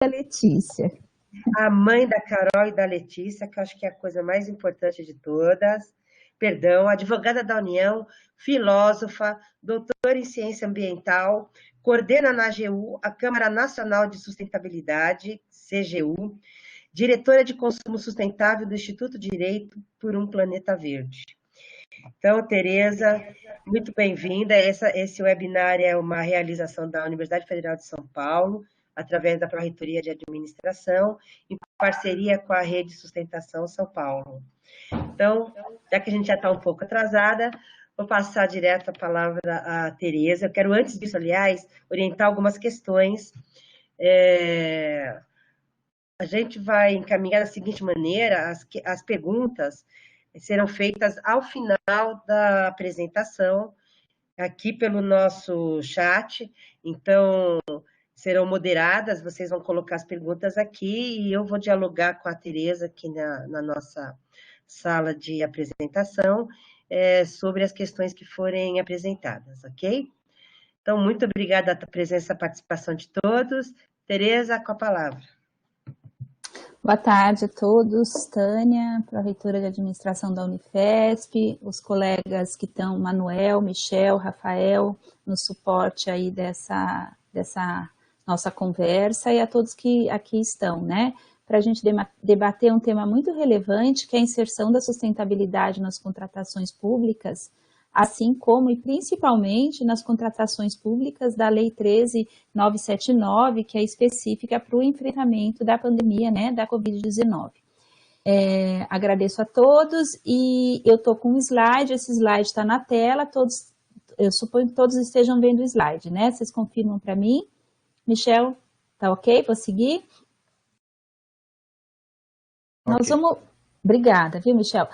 da Letícia. A mãe da Carol e da Letícia, que eu acho que é a coisa mais importante de todas. Perdão, advogada da União, filósofa, doutora em ciência ambiental, coordena na AGU, a Câmara Nacional de Sustentabilidade, CGU, diretora de consumo sustentável do Instituto Direito por um Planeta Verde. Então, Tereza, muito bem-vinda. Esse webinar é uma realização da Universidade Federal de São Paulo, através da Pró-Reitoria de Administração, em parceria com a Rede Sustentação São Paulo. Então, já que a gente já está um pouco atrasada, vou passar direto a palavra à Tereza. Eu quero, antes disso, aliás, orientar algumas questões. A gente vai encaminhar da seguinte maneira: as perguntas serão feitas ao final da apresentação, aqui pelo nosso chat. Então, serão moderadas, vocês vão colocar as perguntas aqui e eu vou dialogar com a Tereza aqui na nossa sala de apresentação sobre as questões que forem apresentadas, ok? Então, muito obrigada pela presença e participação de todos. Tereza, com a palavra. Boa tarde a todos, Tânia, Pró-Reitora de Administração da Unifesp, os colegas que estão, Manuel, Michel, Rafael, no suporte aí dessa nossa conversa, e a todos que aqui estão, né? Para a gente debater um tema muito relevante, que é a inserção da sustentabilidade nas contratações públicas, assim como e principalmente nas contratações públicas da Lei 13.979, que é específica para o enfrentamento da pandemia, né, da Covid-19. Agradeço a todos e eu estou com um slide, esse slide está na tela, eu suponho que todos estejam vendo o slide, né? Vocês confirmam para mim? Michel, tá ok? Vou seguir? Okay. Nós vamos... Obrigada, viu, Michel?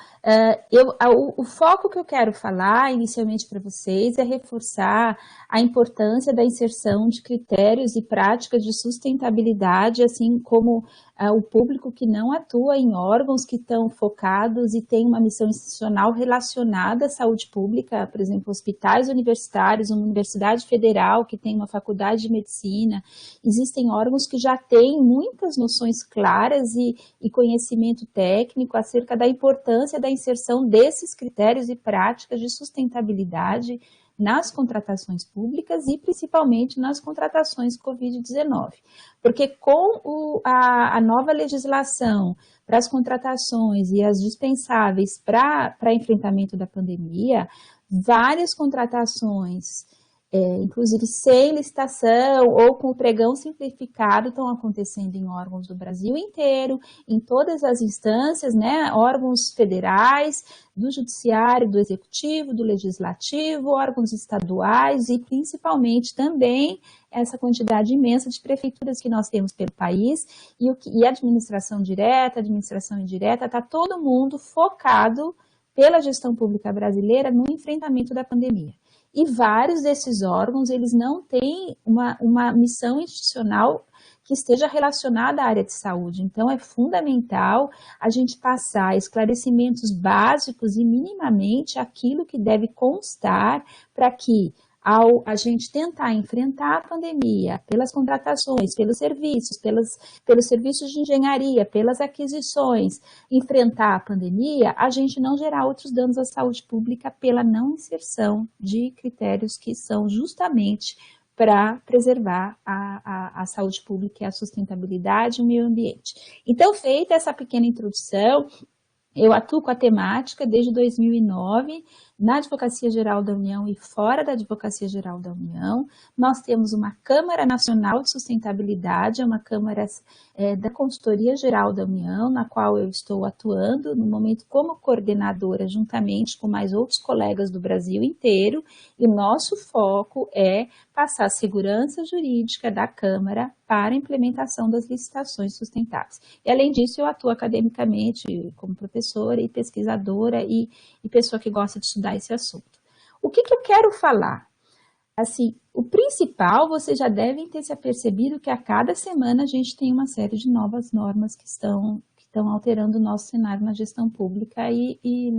O foco que eu quero falar inicialmente para vocês é reforçar a importância da inserção de critérios e práticas de sustentabilidade, assim como o público que não atua em órgãos que estão focados e tem uma missão institucional relacionada à saúde pública, por exemplo, hospitais universitários, uma universidade federal que tem uma faculdade de medicina. Existem órgãos que já têm muitas noções claras e conhecimento técnico acerca da importância da inserção desses critérios e práticas de sustentabilidade nas contratações públicas e principalmente nas contratações Covid-19. Porque com a nova legislação para as contratações e as dispensáveis para enfrentamento da pandemia, várias contratações, inclusive sem licitação ou com o pregão simplificado, estão acontecendo em órgãos do Brasil inteiro, em todas as instâncias, né, órgãos federais, do judiciário, do executivo, do legislativo, órgãos estaduais e principalmente também essa quantidade imensa de prefeituras que nós temos pelo país e a administração direta, administração indireta, está todo mundo focado pela gestão pública brasileira no enfrentamento da pandemia. E vários desses órgãos, eles não têm uma missão institucional que esteja relacionada à área de saúde. Então, é fundamental a gente passar esclarecimentos básicos e minimamente aquilo que deve constar para que, ao a gente tentar enfrentar a pandemia pelas contratações, pelos serviços de engenharia, pelas aquisições, enfrentar a pandemia, a gente não gerar outros danos à saúde pública pela não inserção de critérios que são justamente para preservar a saúde pública e a sustentabilidade e o meio ambiente. Então, feita essa pequena introdução, eu atuo com a temática desde 2009, na Advocacia Geral da União e fora da Advocacia Geral da União. Nós temos uma Câmara Nacional de Sustentabilidade, é uma Câmara da Consultoria Geral da União, na qual eu estou atuando no momento como coordenadora, juntamente com mais outros colegas do Brasil inteiro, e o nosso foco é passar a segurança jurídica da Câmara para a implementação das licitações sustentáveis. E, além disso, eu atuo academicamente como professora e pesquisadora e pessoa que gosta de estudar esse assunto. O que eu quero falar? Assim, o principal, vocês já devem ter se apercebido que a cada semana a gente tem uma série de novas normas que estão estão alterando o nosso cenário na gestão pública e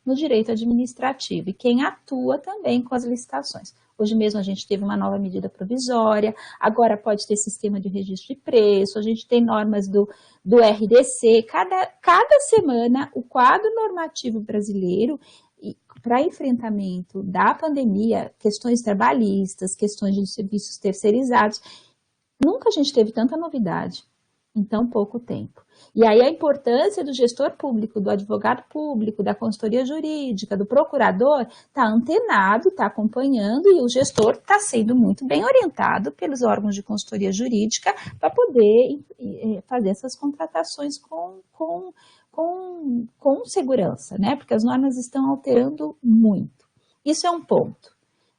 no direito administrativo, e quem atua também com as licitações. Hoje mesmo a gente teve uma nova medida provisória, agora pode ter sistema de registro de preço, a gente tem normas do RDC, cada semana o quadro normativo brasileiro para enfrentamento da pandemia, questões trabalhistas, questões de serviços terceirizados, nunca a gente teve tanta novidade em tão pouco tempo. E aí a importância do gestor público, do advogado público, da consultoria jurídica, do procurador, está antenado, está acompanhando, e o gestor está sendo muito bem orientado pelos órgãos de consultoria jurídica para poder fazer essas contratações com segurança, né? Porque as normas estão alterando muito. Isso é um ponto.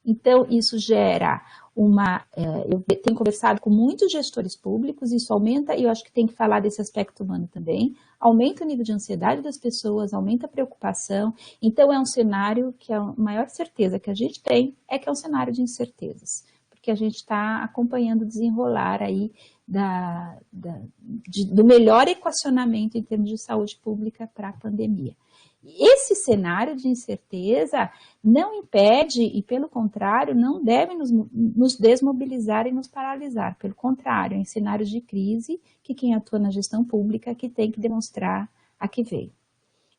Então, isso gera eu tenho conversado com muitos gestores públicos, isso aumenta, e eu acho que tem que falar desse aspecto humano também, aumenta o nível de ansiedade das pessoas, aumenta a preocupação, então é um cenário que a maior certeza que a gente tem é que é um cenário de incertezas, porque a gente está acompanhando o desenrolar aí do melhor equacionamento em termos de saúde pública para a pandemia. Esse cenário de incerteza não impede, e pelo contrário, não deve nos desmobilizar e nos paralisar. Pelo contrário, em cenários de crise, que quem atua na gestão pública que tem que demonstrar a que veio.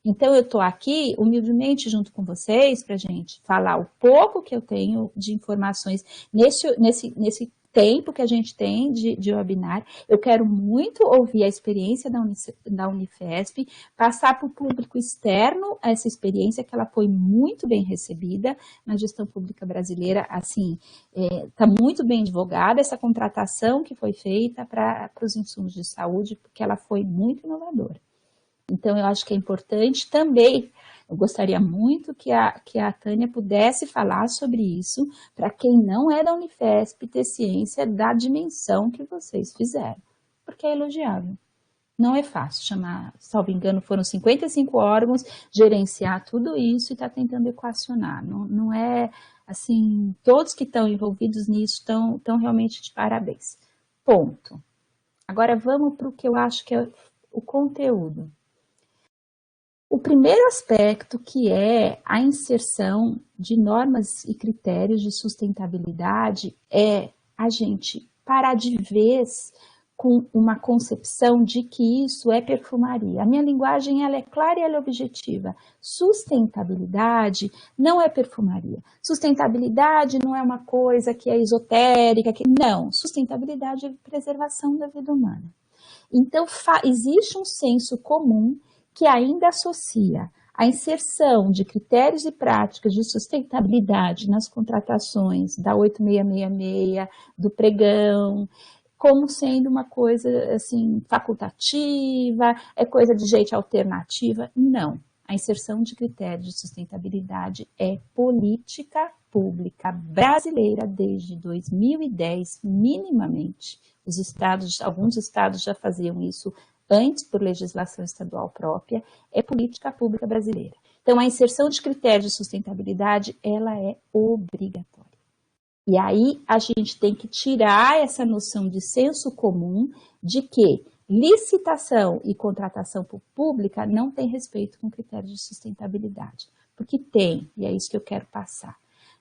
Então, eu estou aqui, humildemente, junto com vocês, para a gente falar o pouco que eu tenho de informações nesse tempo que a gente tem de webinar. Eu quero muito ouvir a experiência da Unifesp, passar para o público externo essa experiência, que ela foi muito bem recebida na gestão pública brasileira, assim, está muito bem divulgada essa contratação que foi feita para os insumos de saúde, porque ela foi muito inovadora. Então, eu acho que é importante também, eu gostaria muito que a Tânia pudesse falar sobre isso, para quem não é da Unifesp ter ciência da dimensão que vocês fizeram, porque é elogiável. Não é fácil chamar, salvo engano, foram 55 órgãos, gerenciar tudo isso e estar tentando equacionar. Não é, assim, todos que estão envolvidos nisso estão realmente de parabéns. Ponto. Agora vamos para o que eu acho que é o conteúdo. O primeiro aspecto, que é a inserção de normas e critérios de sustentabilidade, é a gente parar de vez com uma concepção de que isso é perfumaria. A minha linguagem ela é clara e ela é objetiva. Sustentabilidade não é perfumaria. Sustentabilidade não é uma coisa que é esotérica. Não, sustentabilidade é preservação da vida humana. Então, existe um senso comum que ainda associa a inserção de critérios e práticas de sustentabilidade nas contratações da 8666, do pregão, como sendo uma coisa assim, facultativa, é coisa de gente alternativa. Não. A inserção de critérios de sustentabilidade é política pública brasileira desde 2010, minimamente. Alguns estados já faziam isso antes por legislação estadual própria, é política pública brasileira. Então, a inserção de critérios de sustentabilidade, ela é obrigatória. E aí, a gente tem que tirar essa noção de senso comum de que licitação e contratação pública não tem respeito com critérios de sustentabilidade. Porque tem, e é isso que eu quero passar.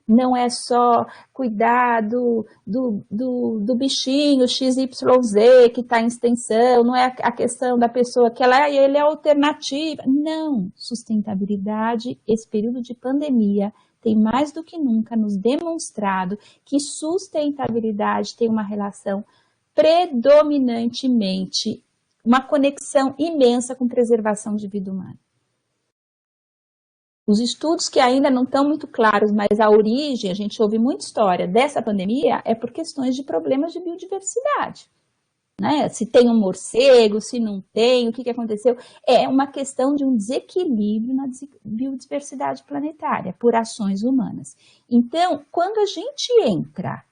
Não é só cuidar do bichinho XYZ que está em extensão, não é a questão da pessoa que ele é alternativa. Não, sustentabilidade, esse período de pandemia tem mais do que nunca nos demonstrado que sustentabilidade tem uma relação predominantemente, uma conexão imensa com preservação de vida humana. Os estudos que ainda não estão muito claros, mas a origem, a gente ouve muita história dessa pandemia, é por questões de problemas de biodiversidade. Né? Se tem um morcego, se não tem, o que aconteceu? É uma questão de um desequilíbrio na biodiversidade planetária por ações humanas. Então, quando a gente entra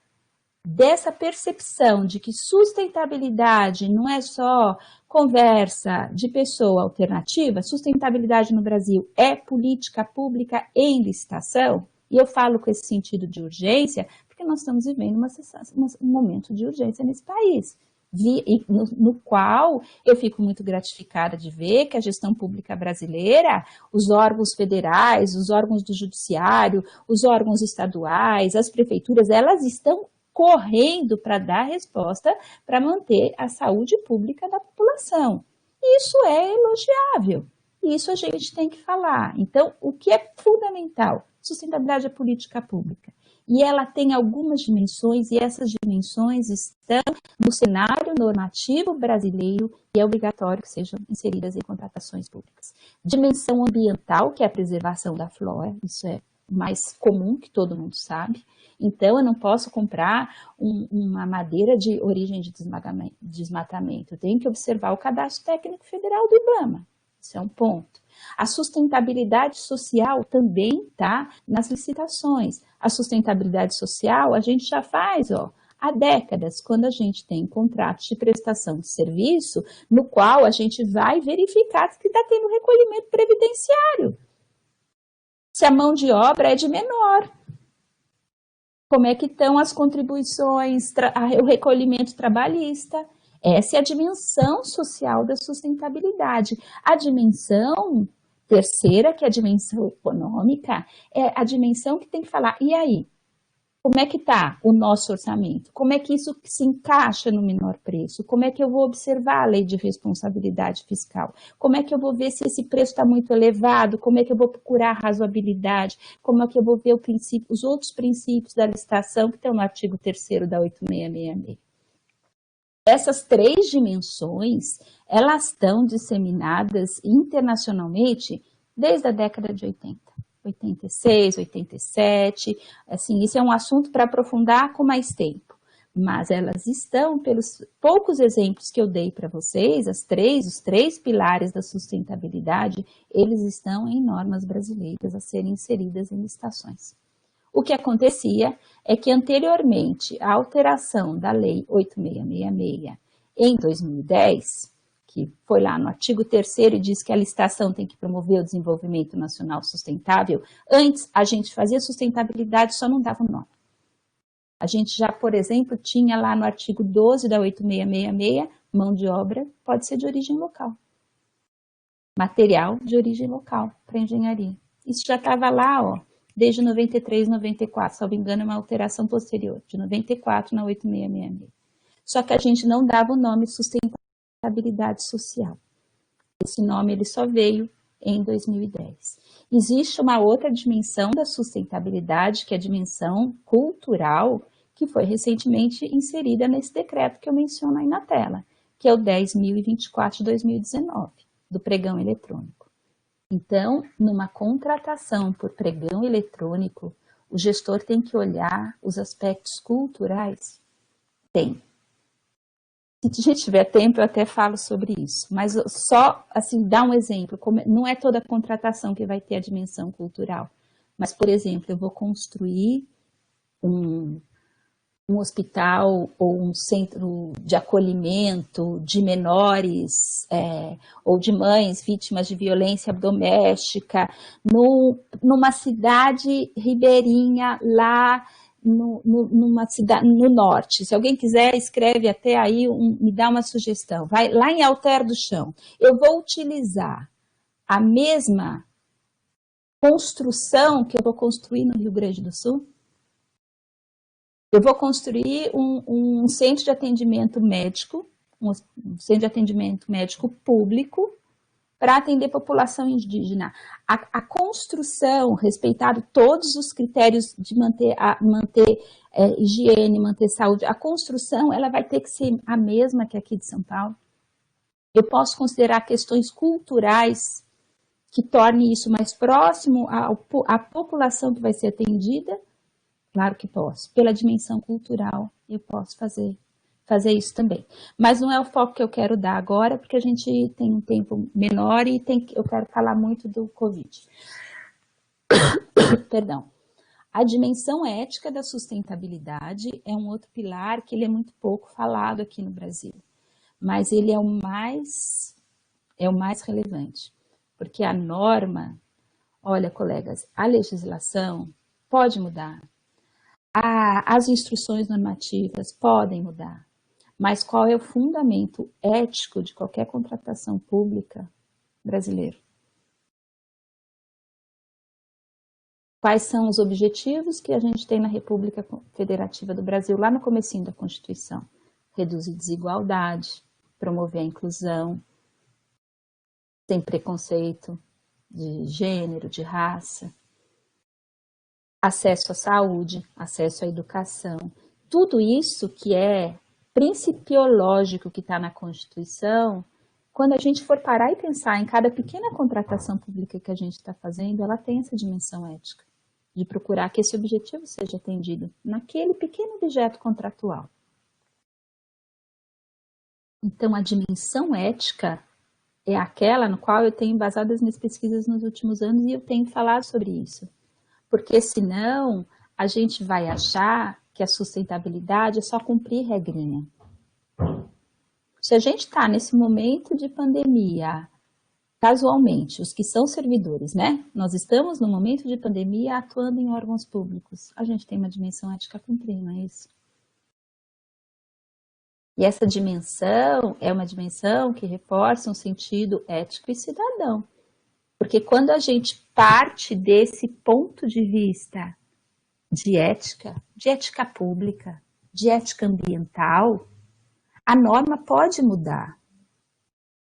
dessa percepção de que sustentabilidade não é só conversa de pessoa alternativa, sustentabilidade no Brasil é política pública em licitação, e eu falo com esse sentido de urgência, porque nós estamos vivendo um momento de urgência nesse país. no qual eu fico muito gratificada de ver que a gestão pública brasileira, os órgãos federais, os órgãos do judiciário, os órgãos estaduais, as prefeituras, elas estão correndo para dar resposta para manter a saúde pública da população. Isso é elogiável, isso a gente tem que falar. Então, o que é fundamental? Sustentabilidade da política pública. E ela tem algumas dimensões, e essas dimensões estão no cenário normativo brasileiro e é obrigatório que sejam inseridas em contratações públicas. Dimensão ambiental, que é a preservação da flora, isso é mais comum, que todo mundo sabe. Então, eu não posso comprar uma madeira de origem de desmatamento. Eu tenho que observar o Cadastro Técnico Federal do IBAMA. Isso é um ponto. A sustentabilidade social também está nas licitações. A sustentabilidade social a gente já faz há décadas, quando a gente tem contratos de prestação de serviço, no qual a gente vai verificar se está tendo recolhimento previdenciário. Se a mão de obra é de menor. Como é que estão as contribuições, o recolhimento trabalhista? Essa é a dimensão social da sustentabilidade. A dimensão terceira, que é a dimensão econômica, é a dimensão que tem que falar, e aí? Como é que está o nosso orçamento? Como é que isso se encaixa no menor preço? Como é que eu vou observar a lei de responsabilidade fiscal? Como é que eu vou ver se esse preço está muito elevado? Como é que eu vou procurar a razoabilidade? Como é que eu vou ver os outros princípios da licitação que estão no artigo 3º da 8666? Essas três dimensões, elas estão disseminadas internacionalmente desde a década de 80. 86, 87, assim, isso é um assunto para aprofundar com mais tempo, mas elas estão, pelos poucos exemplos que eu dei para vocês, os três pilares da sustentabilidade, eles estão em normas brasileiras a serem inseridas em licitações. O que acontecia é que anteriormente a alteração da lei 8666 em 2010, que foi lá no artigo 3º e diz que a licitação tem que promover o desenvolvimento nacional sustentável. Antes, a gente fazia sustentabilidade, só não dava o nome. A gente já, por exemplo, tinha lá no artigo 12 da 8666, mão de obra pode ser de origem local. Material de origem local para engenharia. Isso já estava lá, desde 93, 94, salvo engano, é uma alteração posterior, de 94 na 8666. Só que a gente não dava o nome sustentabilidade social. Esse nome ele só veio em 2010. Existe uma outra dimensão da sustentabilidade, que é a dimensão cultural, que foi recentemente inserida nesse decreto que eu menciono aí na tela, que é o 10.024 de 2019, do pregão eletrônico. Então, numa contratação por pregão eletrônico, o gestor tem que olhar os aspectos culturais? Tem. Se a gente tiver tempo, eu até falo sobre isso. Mas só, assim, dar um exemplo. Não é toda contratação que vai ter a dimensão cultural. Mas, por exemplo, eu vou construir um hospital ou um centro de acolhimento de menores ou de mães vítimas de violência doméstica numa cidade ribeirinha lá numa cidade no norte. Se alguém quiser, escreve até aí, me dá uma sugestão. Vai lá em Alter do Chão. Eu vou utilizar a mesma construção que eu vou construir no Rio Grande do Sul? Eu vou construir um centro de atendimento médico, um centro de atendimento médico público, para atender a população indígena. A construção, respeitado todos os critérios de manter higiene, manter saúde, a construção ela vai ter que ser a mesma que aqui de São Paulo. Eu posso considerar questões culturais que tornem isso mais próximo à população que vai ser atendida. Claro que posso. Pela dimensão cultural, eu posso fazer isso também. Mas não é o foco que eu quero dar agora, porque a gente tem um tempo menor e eu quero falar muito do Covid. Perdão. A dimensão ética da sustentabilidade é um outro pilar que ele é muito pouco falado aqui no Brasil. Mas ele é o mais relevante. Porque a norma, olha, colegas, a legislação pode mudar. As instruções normativas podem mudar, Mas qual é o fundamento ético de qualquer contratação pública brasileira? Quais são os objetivos que a gente tem na República Federativa do Brasil, lá no comecinho da Constituição? Reduzir desigualdade, promover a inclusão, sem preconceito de gênero, de raça, acesso à saúde, acesso à educação. Tudo isso que é principiológico que está na Constituição, quando a gente for parar e pensar em cada pequena contratação pública que a gente está fazendo, ela tem essa dimensão ética, de procurar que esse objetivo seja atendido naquele pequeno objeto contratual. Então, a dimensão ética é aquela no qual eu tenho embasado as minhas pesquisas nos últimos anos e eu tenho falado sobre isso. Porque senão a gente vai achar que a sustentabilidade é só cumprir regrinha. Se a gente está nesse momento de pandemia, casualmente, os que são servidores, né? Nós estamos no momento de pandemia atuando em órgãos públicos. A gente tem uma dimensão ética a cumprir, não é isso? E essa dimensão é uma dimensão que reforça um sentido ético e cidadão. Porque quando a gente parte desse ponto de vista de ética pública, de ética ambiental, a norma pode mudar.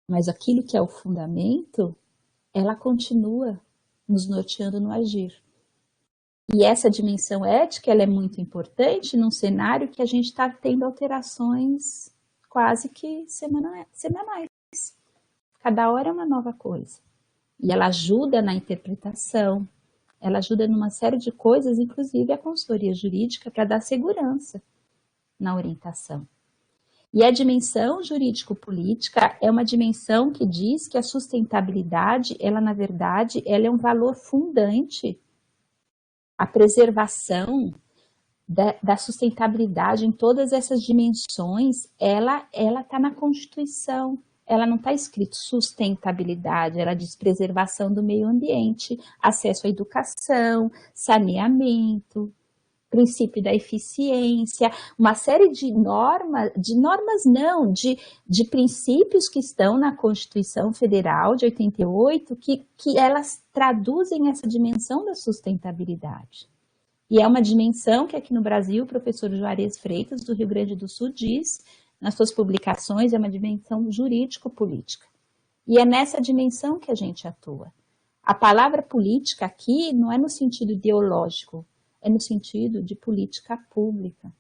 Mas aquilo que é o fundamento, ela continua nos norteando no agir. E essa dimensão ética, ela é muito importante num cenário que a gente está tendo alterações quase que semanais. Cada hora é uma nova coisa. E ela ajuda na interpretação, ela ajuda numa série de coisas, inclusive a consultoria jurídica, para dar segurança na orientação. E a dimensão jurídico-política é uma dimensão que diz que a sustentabilidade, ela na verdade, ela é um valor fundante. A preservação da sustentabilidade em todas essas dimensões, ela está na Constituição. Ela não está escrito sustentabilidade, ela diz preservação do meio ambiente, acesso à educação, saneamento, princípio da eficiência, uma série de princípios que estão na Constituição Federal de 88, que elas traduzem essa dimensão da sustentabilidade. E é uma dimensão que aqui no Brasil o professor Juarez Freitas, do Rio Grande do Sul, diz nas suas publicações, é uma dimensão jurídico-política. E é nessa dimensão que a gente atua. A palavra política aqui não é no sentido ideológico, é no sentido de política pública.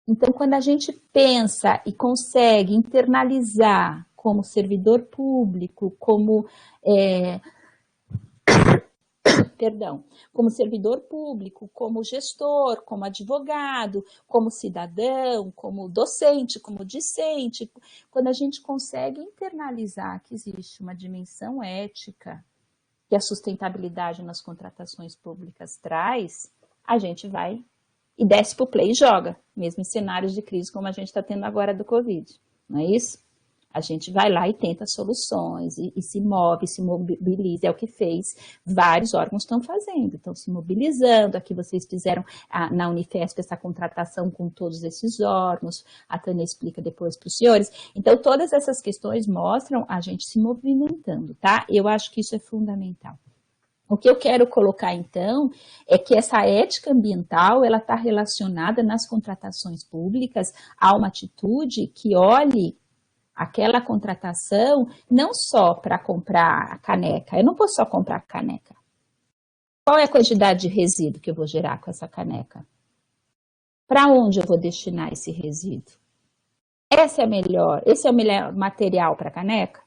Então, quando a gente pensa e consegue internalizar como servidor público, como servidor público, como gestor, como advogado, como cidadão, como docente, como discente, quando a gente consegue internalizar que existe uma dimensão ética que a sustentabilidade nas contratações públicas traz, a gente vai e desce para o play e joga, mesmo em cenários de crise como a gente está tendo agora do Covid, não é isso? A gente vai lá e tenta soluções e se move, se mobiliza, é o que fez, vários órgãos estão fazendo, estão se mobilizando, aqui vocês fizeram na Unifesp essa contratação com todos esses órgãos, a Tânia explica depois para os senhores, então todas essas questões mostram a gente se movimentando, tá? Eu acho que isso é fundamental. O que eu quero colocar, então, é que essa ética ambiental, ela está relacionada nas contratações públicas a uma atitude que olhe aquela contratação não só para comprar a caneca, eu não posso só comprar a caneca. Qual é a quantidade de resíduo que eu vou gerar com essa caneca? Para onde eu vou destinar esse resíduo? Esse é o melhor material para a caneca?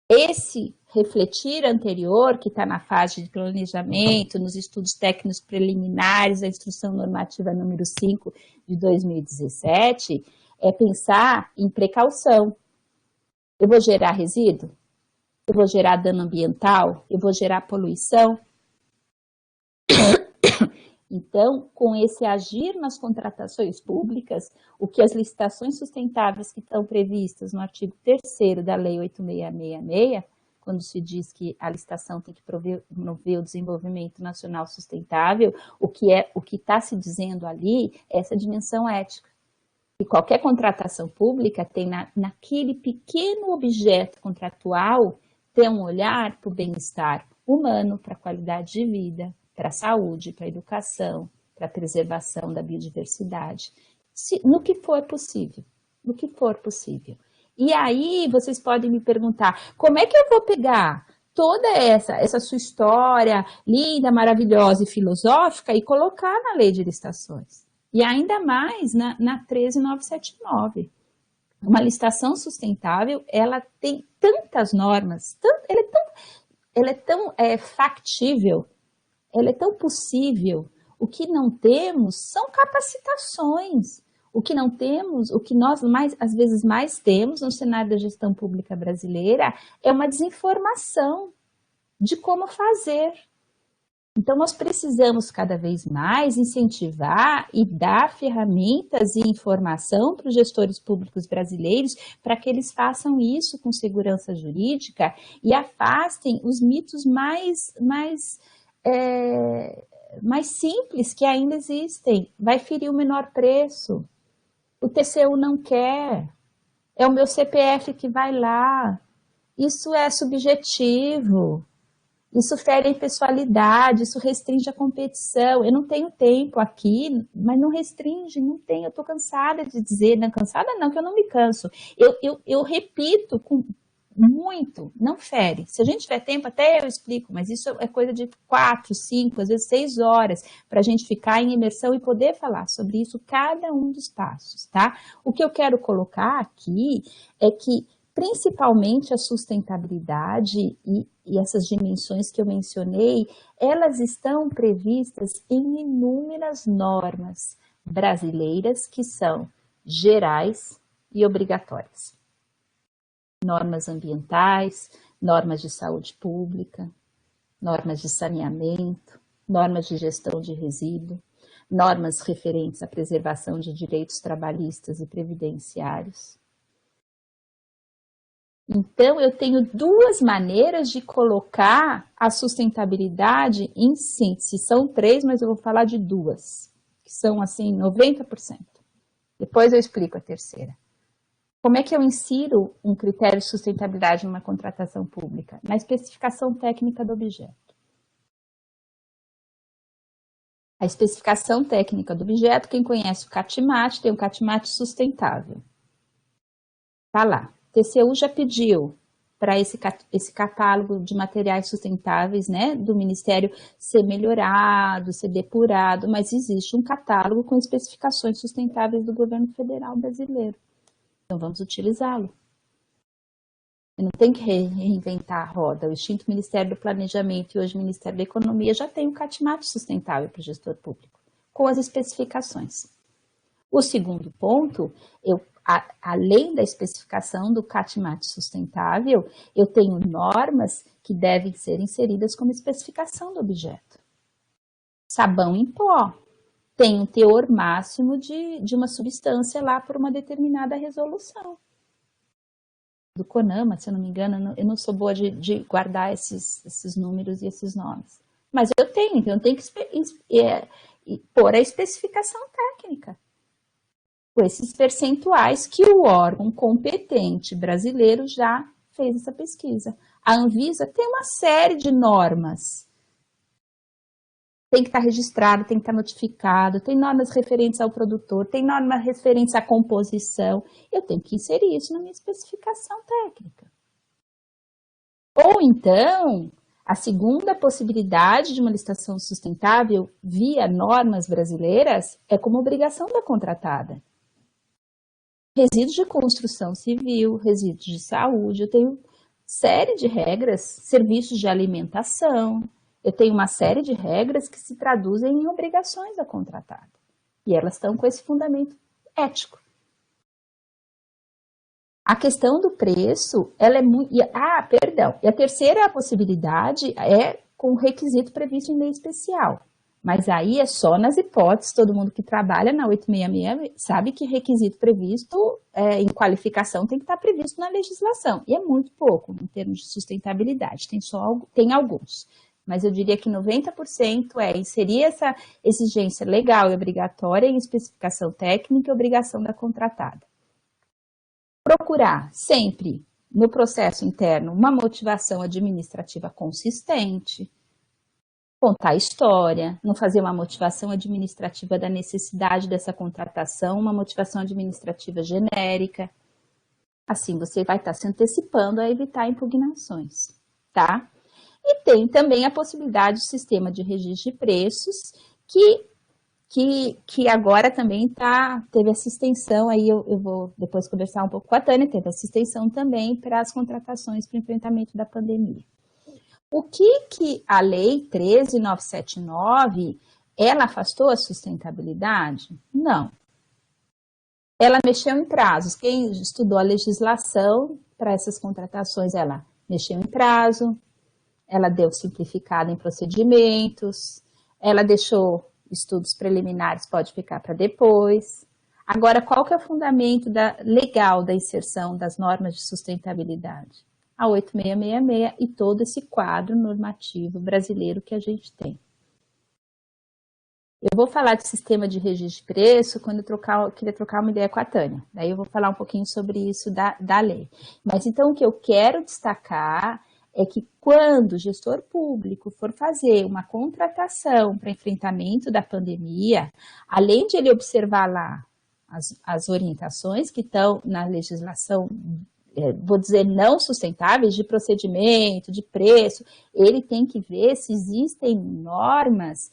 Esse refletir anterior, que está na fase de planejamento, nos estudos técnicos preliminares, a Instrução Normativa número 5 de 2017, é pensar em precaução. Eu vou gerar resíduo? Eu vou gerar dano ambiental? Eu vou gerar poluição? Então, com esse agir nas contratações públicas, o que as licitações sustentáveis que estão previstas no artigo 3º da Lei 8.666, quando se diz que a licitação tem que promover o desenvolvimento nacional sustentável, o que está se dizendo ali é essa dimensão ética. E qualquer contratação pública tem naquele pequeno objeto contratual ter um olhar para o bem-estar humano, para a qualidade de vida, para a saúde, para a educação, para a preservação da biodiversidade, no que for possível, no que for possível. E aí vocês podem me perguntar, como é que eu vou pegar toda essa sua história linda, maravilhosa e filosófica e colocar na lei de licitações? E ainda mais na 13979. Uma licitação sustentável, ela tem tantas normas, ela é tão factível, ela é tão possível. O que não temos são capacitações. O que não temos, o que nós às vezes mais temos no cenário da gestão pública brasileira é uma desinformação de como fazer. Então, nós precisamos cada vez mais incentivar e dar ferramentas e informação para os gestores públicos brasileiros para que eles façam isso com segurança jurídica e afastem os mitos mais simples que ainda existem. Vai ferir o menor preço. O TCU não quer. É o meu CPF que vai lá. Isso é subjetivo. Isso fere a impessoalidade, isso restringe a competição. Eu não tenho tempo aqui, mas não restringe, não tenho. Eu estou cansada de dizer, não cansada não, que eu não me canso. Eu repito com muito, não fere. Se a gente tiver tempo, até eu explico, mas isso é coisa de 4, 5, às vezes 6 horas, para a gente ficar em imersão e poder falar sobre isso, cada um dos passos, tá? O que eu quero colocar aqui é que principalmente a sustentabilidade e essas dimensões que eu mencionei, elas estão previstas em inúmeras normas brasileiras que são gerais e obrigatórias. Normas ambientais, normas de saúde pública, normas de saneamento, normas de gestão de resíduo, normas referentes à preservação de direitos trabalhistas e previdenciários. Então, eu tenho duas maneiras de colocar a sustentabilidade em síntese. São 3, mas eu vou falar de 2, que são, assim, 90%. Depois eu explico a terceira. Como é que eu insiro um critério de sustentabilidade numa contratação pública? Na especificação técnica do objeto. A especificação técnica do objeto, quem conhece o CATMAT, tem o CATMAT sustentável. Tá lá. TCU já pediu para esse catálogo de materiais sustentáveis, né, do Ministério ser melhorado, ser depurado, mas existe um catálogo com especificações sustentáveis do governo federal brasileiro. Então, vamos utilizá-lo. Não tem que reinventar a roda. O extinto Ministério do Planejamento e hoje o Ministério da Economia já tem o CATMAT sustentável para o gestor público, com as especificações. O segundo ponto, além da especificação do CATMAT sustentável, eu tenho normas que devem ser inseridas como especificação do objeto. Sabão em pó tem um teor máximo de uma substância lá por uma determinada resolução. Do CONAMA, se eu não me engano, eu não sou boa de guardar esses números e esses nomes. Mas eu tenho que pôr a especificação técnica. Com esses percentuais que o órgão competente brasileiro já fez essa pesquisa. A Anvisa tem uma série de normas. Tem que estar registrado, tem que estar notificado, tem normas referentes ao produtor, tem normas referentes à composição. Eu tenho que inserir isso na minha especificação técnica. Ou então, a segunda possibilidade de uma licitação sustentável via normas brasileiras é como obrigação da contratada. Resíduos de construção civil, resíduos de saúde, eu tenho série de regras, serviços de alimentação, eu tenho uma série de regras que se traduzem em obrigações da contratada. E elas estão com esse fundamento ético. A questão do preço, ela é muito... E a terceira possibilidade é com o requisito previsto em lei especial. Mas aí é só nas hipóteses, todo mundo que trabalha na 866 sabe que requisito previsto em qualificação tem que estar previsto na legislação. E é muito pouco em termos de sustentabilidade, tem alguns. mas eu diria que 90% é inserir essa exigência legal e obrigatória em especificação técnica e obrigação da contratada. Procurar sempre, no processo interno, uma motivação administrativa consistente, contar a história, não fazer uma motivação administrativa da necessidade dessa contratação, uma motivação administrativa genérica. Assim, você vai estar se antecipando a evitar impugnações, tá? E tem também a possibilidade do sistema de registro de preços, que agora também teve essa extensão, aí eu vou depois conversar um pouco com a Tânia, teve essa extensão também para as contratações para o enfrentamento da pandemia. O que a Lei 13.979, ela afastou a sustentabilidade? Não. Ela mexeu em prazos. Quem estudou a legislação para essas contratações, ela mexeu em prazo, ela deu simplificada em procedimentos, ela deixou estudos preliminares, pode ficar para depois. Agora, qual que é o fundamento legal da inserção das normas de sustentabilidade? A 8666 e todo esse quadro normativo brasileiro que a gente tem. Eu vou falar de sistema de registro de preço quando eu queria trocar uma ideia com a Tânia. Daí eu vou falar um pouquinho sobre isso da lei. Mas então o que eu quero destacar é que quando o gestor público for fazer uma contratação para enfrentamento da pandemia, além de ele observar lá as orientações que estão na legislação, vou dizer, não sustentáveis, de procedimento, de preço, ele tem que ver se existem normas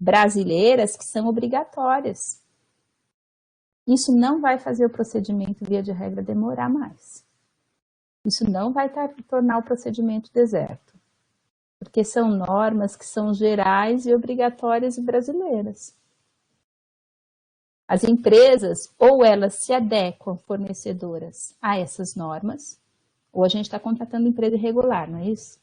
brasileiras que são obrigatórias. Isso não vai fazer o procedimento, via de regra, demorar mais. Isso não vai tornar o procedimento deserto, porque são normas que são gerais e obrigatórias e brasileiras. As empresas, ou elas se adequam, fornecedoras, a essas normas, ou a gente está contratando empresa irregular, não é isso?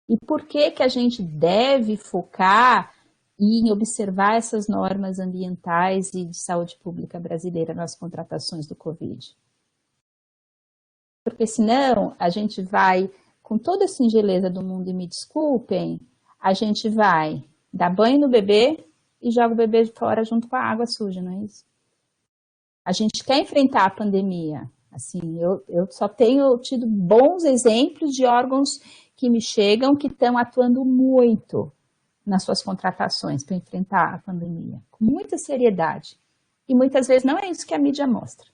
E por que a gente deve focar em observar essas normas ambientais e de saúde pública brasileira nas contratações do Covid? Porque senão a gente vai, com toda a singeleza do mundo, e me desculpem, a gente vai dar banho no bebê e joga o bebê fora junto com a água suja, não é isso? A gente quer enfrentar a pandemia. Assim, eu só tenho tido bons exemplos de órgãos que me chegam que estão atuando muito nas suas contratações para enfrentar a pandemia, com muita seriedade. E muitas vezes não é isso que a mídia mostra.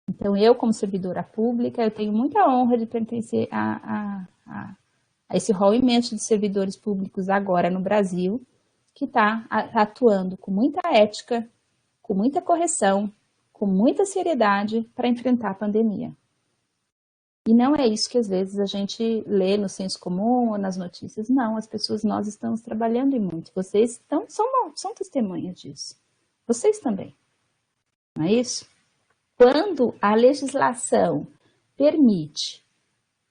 Então, eu, como servidora pública, eu tenho muita honra de pertencer a esse rol imenso de servidores públicos agora no Brasil, que está atuando com muita ética, com muita correção, com muita seriedade para enfrentar a pandemia. E não é isso que às vezes a gente lê no senso comum ou nas notícias. Não, as pessoas, nós estamos trabalhando e muito. Vocês são testemunhas disso. Vocês também. Não é isso? Quando a legislação permite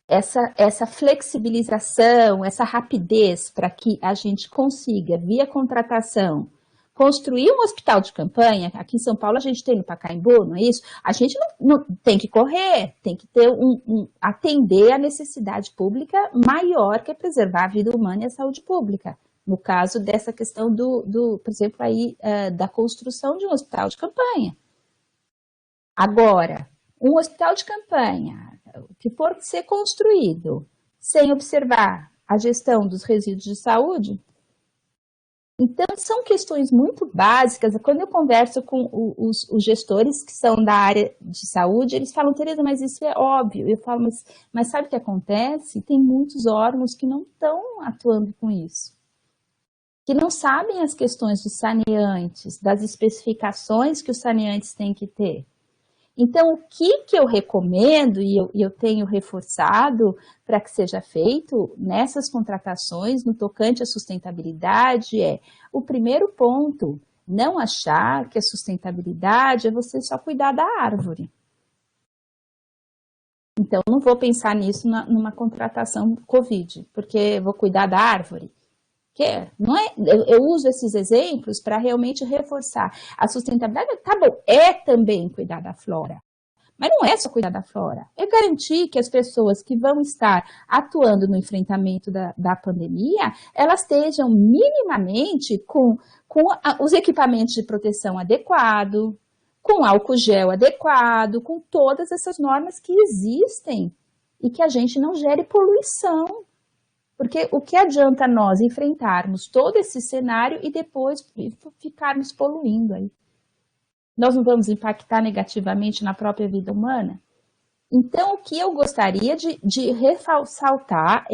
essa flexibilização, essa rapidez para que a gente consiga, via contratação, construir um hospital de campanha, aqui em São Paulo a gente tem no Pacaembu, não é isso? A gente não tem que correr, tem que ter atender a necessidade pública maior, que é preservar a vida humana e a saúde pública. No caso dessa questão por exemplo, aí, da construção de um hospital de campanha. Agora, um hospital de campanha que for ser construído sem observar a gestão dos resíduos de saúde, então são questões muito básicas. Quando eu converso com os gestores que são da área de saúde, eles falam, Tereza, mas isso é óbvio. Eu falo, mas sabe o que acontece? Tem muitos órgãos que não estão atuando com isso, que não sabem as questões dos saneantes, das especificações que os saneantes têm que ter. Então, o que eu recomendo, e eu tenho reforçado para que seja feito nessas contratações, no tocante à sustentabilidade, o primeiro ponto, não achar que a sustentabilidade é você só cuidar da árvore. Então, não vou pensar nisso numa contratação Covid, porque vou cuidar da árvore. Não é, eu uso esses exemplos para realmente reforçar. A sustentabilidade, tá bom, é também cuidar da flora, Mas não é só cuidar da flora, é garantir que as pessoas que vão estar atuando no enfrentamento da pandemia, elas estejam minimamente com os equipamentos de proteção adequado, com álcool gel adequado, com todas essas normas que existem e que a gente não gere poluição. Porque o que adianta nós enfrentarmos todo esse cenário e depois ficarmos poluindo aí? Nós não vamos impactar negativamente na própria vida humana? Então, o que eu gostaria de ressaltar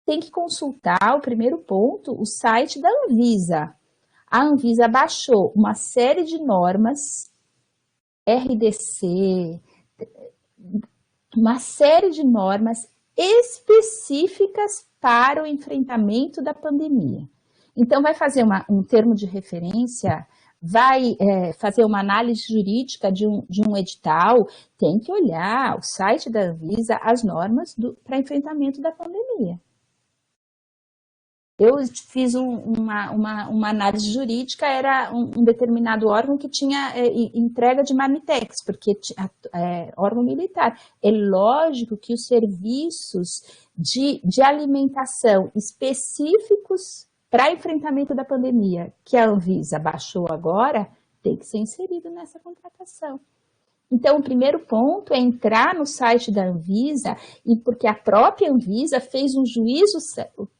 tem que consultar, o primeiro ponto, o site da Anvisa. A Anvisa baixou uma série de normas, RDC, uma série de normas específicas para o enfrentamento da pandemia. Então, vai fazer um termo de referência, vai fazer uma análise jurídica de um edital, tem que olhar o site da Anvisa, as normas para enfrentamento da pandemia. Eu fiz uma análise jurídica, era um determinado órgão que tinha entrega de marmitex, porque órgão militar. É lógico que os serviços de alimentação específicos para enfrentamento da pandemia, que a Anvisa baixou agora, tem que ser inserido nessa contratação. Então, o primeiro ponto é entrar no site da Anvisa, e porque a própria Anvisa fez um juízo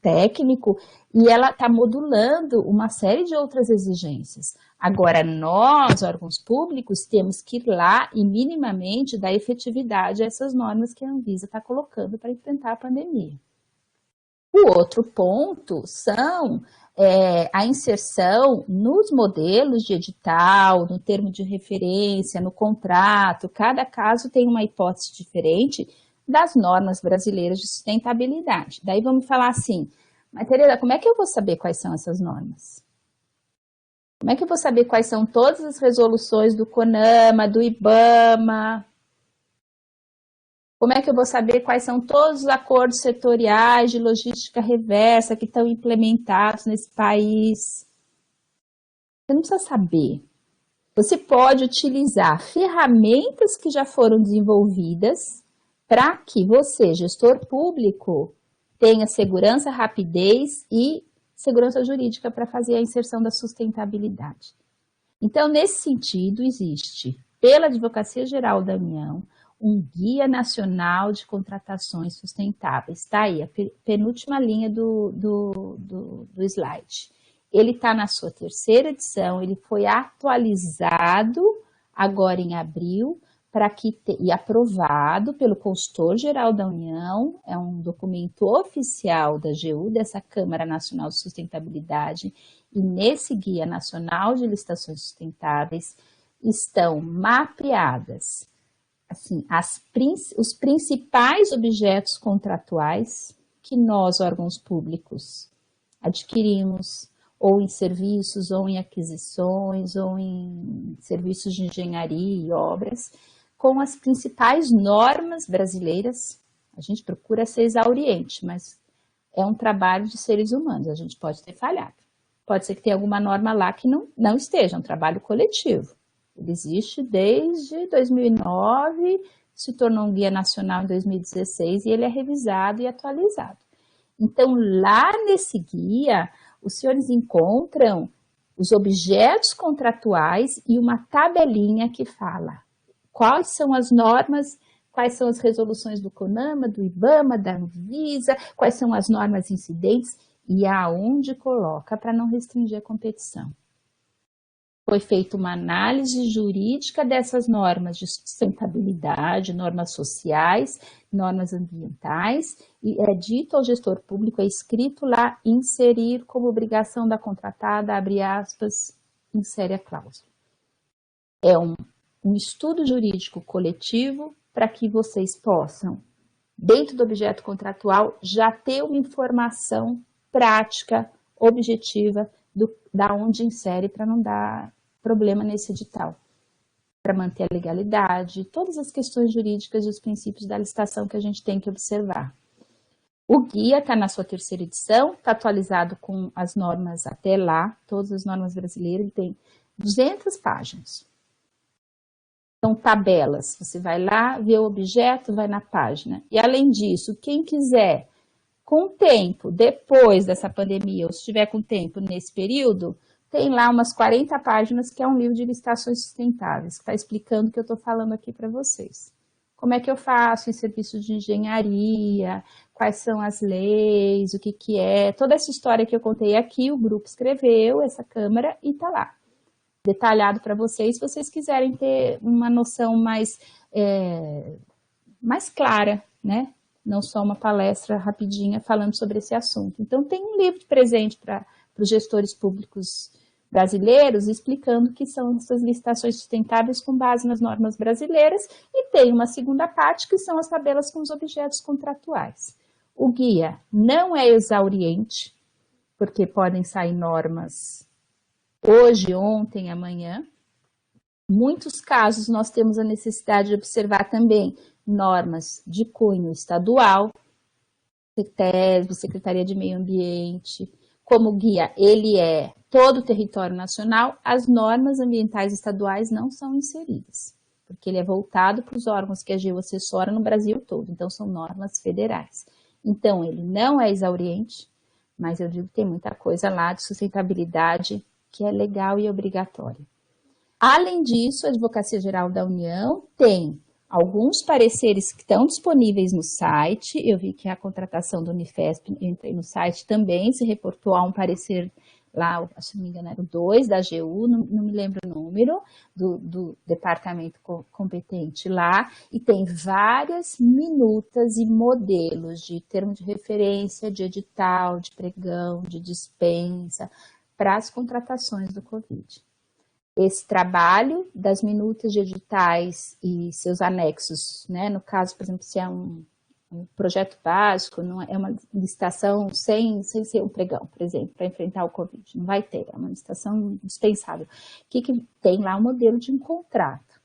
técnico e ela está modulando uma série de outras exigências. Agora, nós, órgãos públicos, temos que ir lá e minimamente dar efetividade a essas normas que a Anvisa está colocando para enfrentar a pandemia. O outro ponto são a inserção nos modelos de edital, no termo de referência, no contrato. Cada caso tem uma hipótese diferente das normas brasileiras de sustentabilidade. Daí vamos falar assim, mas Tereza, como é que eu vou saber quais são essas normas? Como é que eu vou saber quais são todas as resoluções do CONAMA, do IBAMA? Como é que eu vou saber quais são todos os acordos setoriais de logística reversa que estão implementados nesse país? Você não precisa saber. Você pode utilizar ferramentas que já foram desenvolvidas para que você, gestor público, tenha segurança, rapidez e segurança jurídica para fazer a inserção da sustentabilidade. Então, nesse sentido, existe, pela Advocacia Geral da União, um Guia Nacional de Contratações Sustentáveis. Está aí, a penúltima linha do slide. Ele está na sua terceira edição, ele foi atualizado agora em abril e aprovado pelo Consultor-Geral da União, é um documento oficial da AGU, dessa Câmara Nacional de Sustentabilidade, e nesse Guia Nacional de Licitações Sustentáveis estão mapeadas assim, os principais objetos contratuais que nós, órgãos públicos, adquirimos, ou em serviços, ou em aquisições, ou em serviços de engenharia e obras, com as principais normas brasileiras. A gente procura ser exauriente, mas é um trabalho de seres humanos, a gente pode ter falhado. Pode ser que tenha alguma norma lá que não esteja, é um trabalho coletivo. Ele existe desde 2009, se tornou um guia nacional em 2016 e ele é revisado e atualizado. Então, lá nesse guia, os senhores encontram os objetos contratuais e uma tabelinha que fala quais são as normas, quais são as resoluções do CONAMA, do IBAMA, da Anvisa, quais são as normas incidentes e aonde coloca para não restringir a competição. Foi feita uma análise jurídica dessas normas de sustentabilidade, normas sociais, normas ambientais, e é dito ao gestor público, é escrito lá, inserir como obrigação da contratada, abre aspas, insere a cláusula. É um estudo jurídico coletivo para que vocês possam, dentro do objeto contratual, já ter uma informação prática, objetiva, da onde insere para não dar problema nesse edital, para manter a legalidade, todas as questões jurídicas e os princípios da licitação que a gente tem que observar. O guia está na sua terceira edição, está atualizado com as normas até lá, todas as normas brasileiras, ele tem 200 páginas. São tabelas, você vai lá, vê o objeto, vai na página. E além disso, quem quiser, com tempo, depois dessa pandemia, ou se estiver com tempo nesse período, tem lá umas 40 páginas, que é um livro de licitações sustentáveis, que está explicando o que eu estou falando aqui para vocês. Como é que eu faço em serviços de engenharia, quais são as leis, o que que é, toda essa história que eu contei aqui, o grupo escreveu, essa câmara, e está lá, detalhado para vocês, se vocês quiserem ter uma noção mais clara, né? Não só uma palestra rapidinha falando sobre esse assunto. Então, tem um livro de presente para os gestores públicos brasileiros explicando o que são essas licitações sustentáveis com base nas normas brasileiras, e tem uma segunda parte que são as tabelas com os objetos contratuais. O guia não é exauriente, porque podem sair normas hoje, ontem, amanhã. Em muitos casos, nós temos a necessidade de observar também normas de cunho estadual, CETESB, Secretaria de Meio Ambiente. Como guia, ele é todo o território nacional, as normas ambientais estaduais não são inseridas, porque ele é voltado para os órgãos que a AGU assessora no Brasil todo, então são normas federais. Então, ele não é exauriente, mas eu digo que tem muita coisa lá de sustentabilidade que é legal e obrigatória. Além disso, a Advocacia Geral da União tem alguns pareceres que estão disponíveis no site. Eu vi que a contratação do Unifesp, eu entrei no site também, se reportou a um parecer lá, se não me engano, era o 2 da AGU, não me lembro o número, do departamento competente lá, e tem várias minutas e modelos de termo de referência, de edital, de pregão, de dispensa, para as contratações do Covid. Esse trabalho das minutas de editais e seus anexos, né? No caso, por exemplo, se é um projeto básico, não é uma licitação sem ser um pregão, por exemplo, para enfrentar o Covid, não vai ter, é uma licitação dispensável. O que tem lá? Um modelo de um contrato,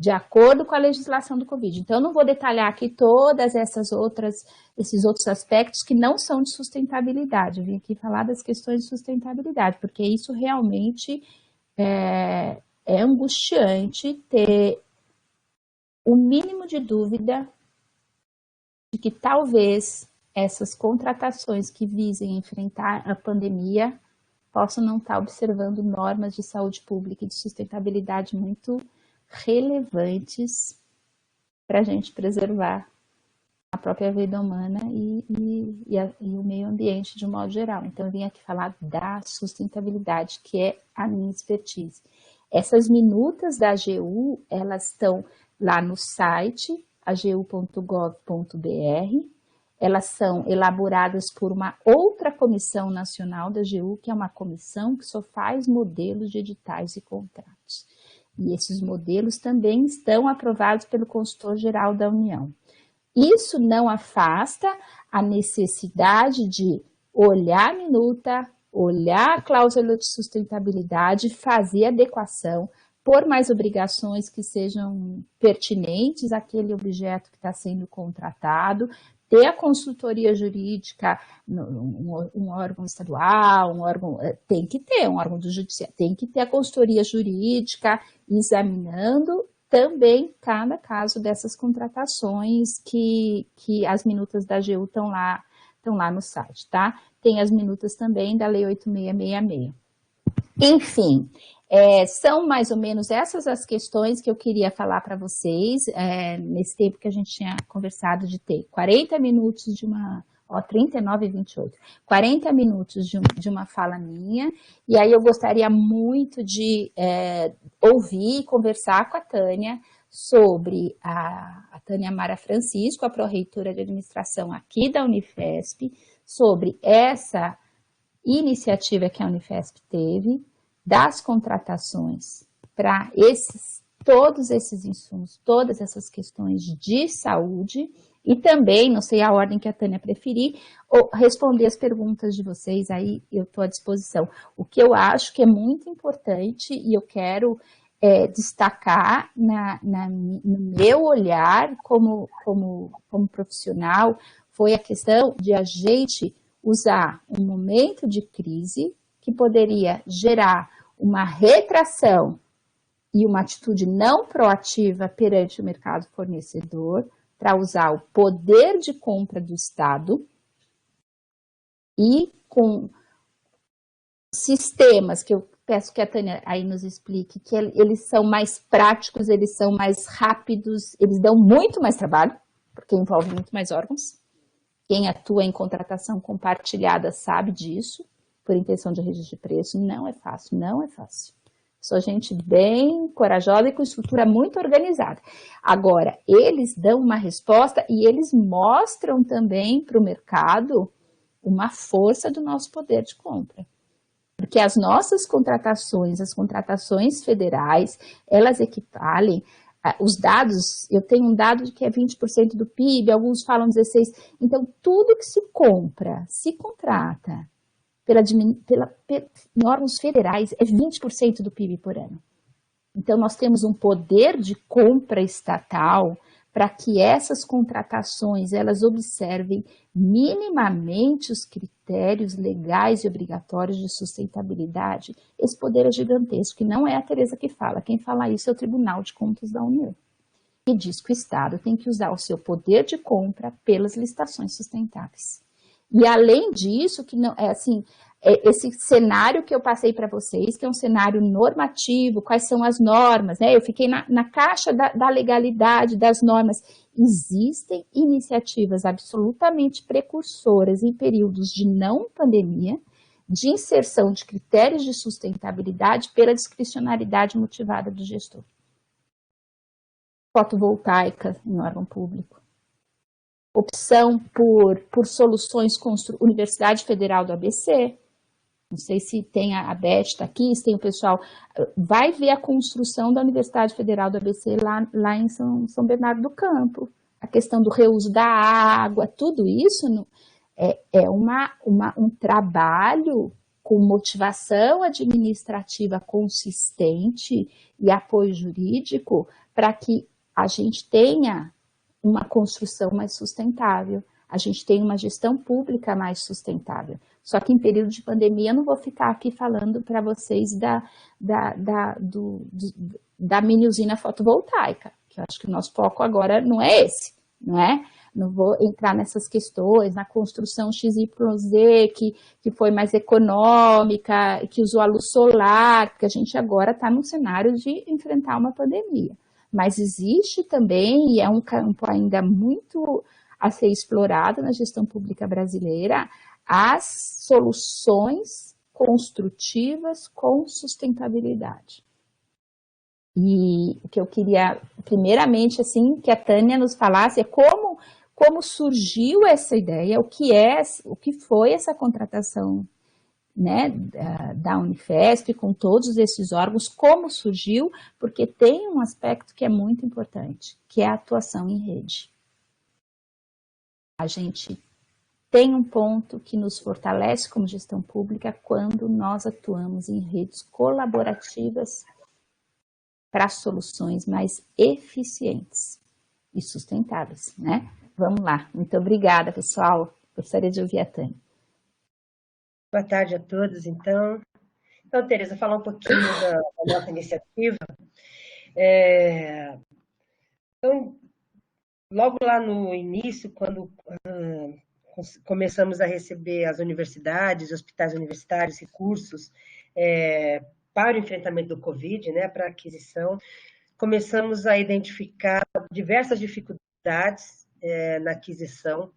de acordo com a legislação do Covid. Então, eu não vou detalhar aqui todas esses outros aspectos que não são de sustentabilidade. Eu vim aqui falar das questões de sustentabilidade, porque isso realmente é angustiante ter o mínimo de dúvida de que talvez essas contratações que visem enfrentar a pandemia possam não estar observando normas de saúde pública e de sustentabilidade muito relevantes para a gente preservar a própria vida humana e o meio ambiente de um modo geral. Então, eu vim aqui falar da sustentabilidade, que é a minha expertise. Essas minutas da AGU, elas estão lá no site, agu.gov.br, elas são elaboradas por uma outra comissão nacional da AGU, que é uma comissão que só faz modelos de editais e contratos. E esses modelos também estão aprovados pelo Consultor-Geral da União. Isso não afasta a necessidade de olhar a minuta, olhar a cláusula de sustentabilidade, fazer adequação, pôr mais obrigações que sejam pertinentes àquele objeto que está sendo contratado, ter a consultoria jurídica, um órgão estadual, tem que ter, um órgão do judiciário, tem que ter a consultoria jurídica examinando também cada caso dessas contratações que as minutas da AGU estão lá no site, tá? Tem as minutas também da Lei 8666. Enfim, são mais ou menos essas as questões que eu queria falar para vocês, nesse tempo que a gente tinha conversado de ter 40 minutos de uma... 39 e 28, 40 minutos de uma fala minha, e aí eu gostaria muito de ouvir e conversar com a Tânia sobre a Tânia Mara Francisco, a pró-reitora de administração aqui da Unifesp, sobre essa iniciativa que a Unifesp teve, das contratações para todos esses insumos, todas essas questões de saúde, e também, não sei a ordem que a Tânia preferir, responder as perguntas de vocês, aí eu estou à disposição. O que eu acho que é muito importante e eu quero destacar no meu olhar como profissional, foi a questão de a gente usar um momento de crise que poderia gerar uma retração e uma atitude não proativa perante o mercado fornecedor para usar o poder de compra do Estado e com sistemas que eu peço que a Tânia aí nos explique, que eles são mais práticos, eles são mais rápidos, eles dão muito mais trabalho, porque envolve muito mais órgãos. Quem atua em contratação compartilhada sabe disso, por intenção de registro de preço, não é fácil, não é fácil. Sou gente bem corajosa e com estrutura muito organizada. Agora, eles dão uma resposta e eles mostram também para o mercado uma força do nosso poder de compra. Porque as nossas contratações, as contratações federais, elas equivalem, os dados, eu tenho um dado de que é 20% do PIB, alguns falam 16%, então tudo que se compra, se contrata em órgãos federais é 20% do PIB por ano. Então nós temos um poder de compra estatal para que essas contratações elas observem minimamente os critérios legais e obrigatórios de sustentabilidade. Esse poder é gigantesco, e não é a Tereza que fala, quem fala isso é o Tribunal de Contas da União, que diz que o Estado tem que usar o seu poder de compra pelas licitações sustentáveis. E além disso, que não é assim, esse cenário que eu passei para vocês, que é um cenário normativo, quais são as normas, né? Eu fiquei na caixa da legalidade, das normas. Existem iniciativas absolutamente precursoras em períodos de não pandemia, de inserção de critérios de sustentabilidade pela discricionariedade motivada do gestor. Fotovoltaica em órgão público. Opção por soluções Universidade Federal do ABC, não sei se tem a Beth está aqui, se tem o pessoal, vai ver a construção da Universidade Federal do ABC lá em São Bernardo do Campo, a questão do reuso da água, tudo isso é um trabalho com motivação administrativa consistente e apoio jurídico para que a gente tenha uma construção mais sustentável, a gente tem uma gestão pública mais sustentável. Só que em período de pandemia eu não vou ficar aqui falando para vocês da mini usina fotovoltaica, que eu acho que o nosso foco agora não é esse, não é? Não vou entrar nessas questões, na construção XYZ, que foi mais econômica, que usou a luz solar, porque a gente agora está num cenário de enfrentar uma pandemia. Mas existe também, e é um campo ainda muito a ser explorado na gestão pública brasileira, as soluções construtivas com sustentabilidade. E o que eu queria, primeiramente, assim, que a Tânia nos falasse é como surgiu essa ideia, o que foi essa contratação, né, da Unifesp, com todos esses órgãos, como surgiu, porque tem um aspecto que é muito importante, que é a atuação em rede. A gente tem um ponto que nos fortalece como gestão pública quando nós atuamos em redes colaborativas para soluções mais eficientes e sustentáveis, né? Vamos lá. Muito obrigada, pessoal. Gostaria de ouvir a Tânia. Boa tarde a todos, então. Então, Tereza, falar um pouquinho da nossa iniciativa. Então, logo lá no início, quando começamos a receber as universidades, hospitais universitários, recursos para o enfrentamento do Covid, né, para aquisição, começamos a identificar diversas dificuldades na aquisição,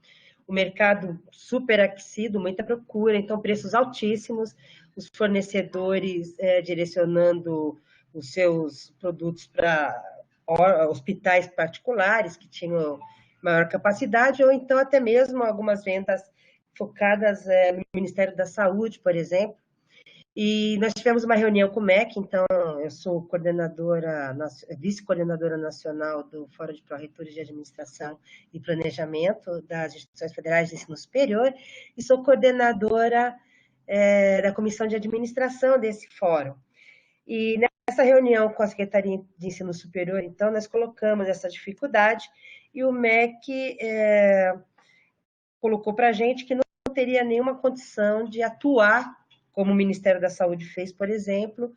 o mercado superaquecido, muita procura, então preços altíssimos, os fornecedores direcionando os seus produtos para hospitais particulares que tinham maior capacidade, ou então até mesmo algumas vendas focadas no Ministério da Saúde, por exemplo. E nós tivemos uma reunião com o MEC, então eu sou vice-coordenadora nacional do Fórum de Pró-Reitores de Administração e Planejamento das Instituições Federais de Ensino Superior e sou coordenadora da Comissão de Administração desse fórum. E nessa reunião com a Secretaria de Ensino Superior, então, nós colocamos essa dificuldade e o MEC colocou para a gente que não teria nenhuma condição de atuar como o Ministério da Saúde fez, por exemplo,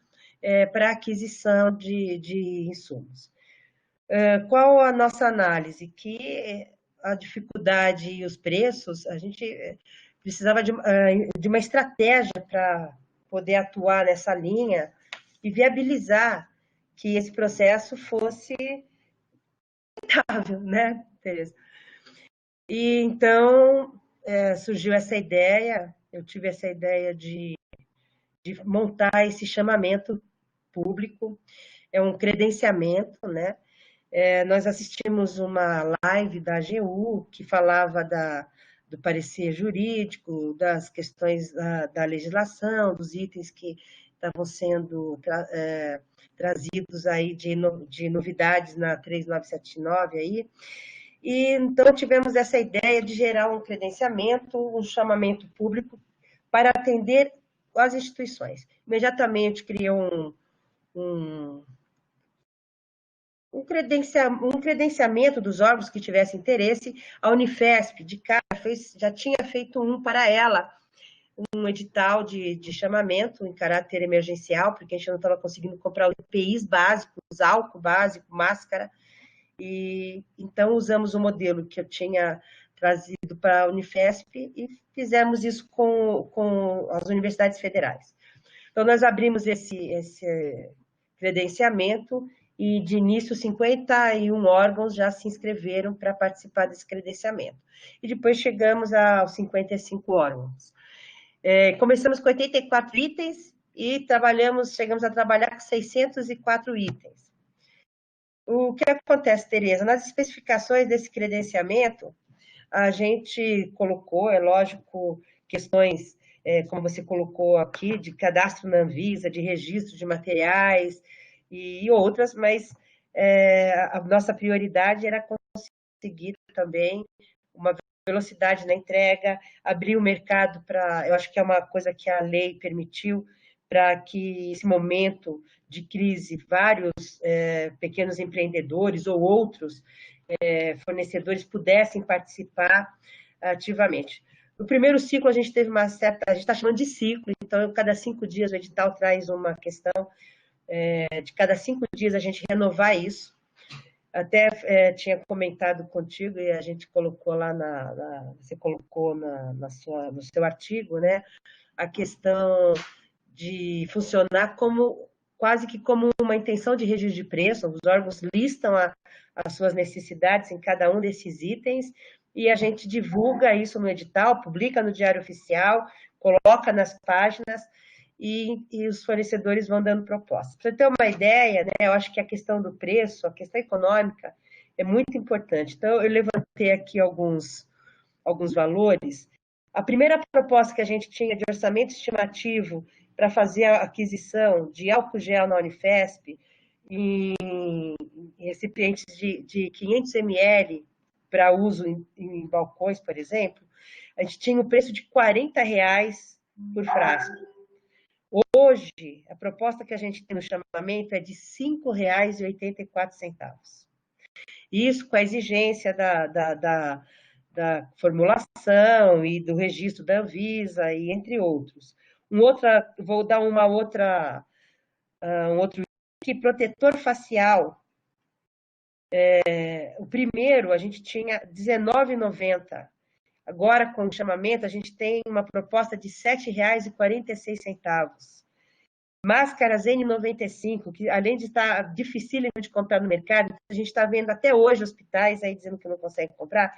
para aquisição de insumos. Qual a nossa análise? Que a dificuldade e os preços, a gente precisava de uma estratégia para poder atuar nessa linha e viabilizar que esse processo fosse rentável, né, Tereza? E então surgiu essa ideia, eu tive essa ideia de montar esse chamamento público, é um credenciamento, né? Nós assistimos uma live da AGU que falava do parecer jurídico, das questões da legislação, dos itens que estavam sendo trazidos aí de novidades na 3979 aí. E então tivemos essa ideia de gerar um credenciamento, um chamamento público para atender as instituições. Imediatamente criou um credenciamento dos órgãos que tivessem interesse. A Unifesp, de cara, já tinha feito um para ela, um edital de chamamento em caráter emergencial, porque a gente não estava conseguindo comprar os EPIs básicos, álcool básico, máscara, e então usamos o modelo que eu tinha trazido para a Unifesp e fizemos isso com as universidades federais. Então, nós abrimos esse credenciamento e, de início, 51 órgãos já se inscreveram para participar desse credenciamento. E depois chegamos aos 55 órgãos. Começamos com 84 itens e chegamos a trabalhar com 604 itens. O que acontece, Tereza? Nas especificações desse credenciamento, a gente colocou, é lógico, questões, como você colocou aqui, de cadastro na Anvisa, de registro de materiais e outras, mas a nossa prioridade era conseguir também uma velocidade na entrega, abrir o mercado para, eu acho que é uma coisa que a lei permitiu, para que esse momento de crise, vários pequenos empreendedores ou outros fornecedores pudessem participar ativamente. No primeiro ciclo, a gente teve a gente está chamando de ciclo, então, cada 5 dias o edital traz uma questão, de cada 5 dias a gente renovar isso. Até tinha comentado contigo e a gente colocou lá você colocou no seu artigo, né, a questão de funcionar quase que como uma intenção de registro de preço. Os órgãos listam as suas necessidades em cada um desses itens e a gente divulga isso no edital, publica no Diário Oficial, coloca nas páginas e os fornecedores vão dando propostas. Para você ter uma ideia, né, eu acho que a questão do preço, a questão econômica é muito importante. Então, eu levantei aqui alguns valores. A primeira proposta que a gente tinha de orçamento estimativo para fazer a aquisição de álcool gel na Unifesp em recipientes de 500 ml para uso em balcões, por exemplo, a gente tinha o preço de R$ 40 por frasco. Hoje, a proposta que a gente tem no chamamento é de R$ 5,84. Isso com a exigência da formulação e do registro da Anvisa, e entre outros. Vou dar um outro aqui, protetor facial. O primeiro a gente tinha R$19,90. Agora, com o chamamento, a gente tem uma proposta de R$ 7,46. Máscaras N95, que além de estar dificílimo de comprar no mercado, a gente está vendo até hoje hospitais aí dizendo que não conseguem comprar.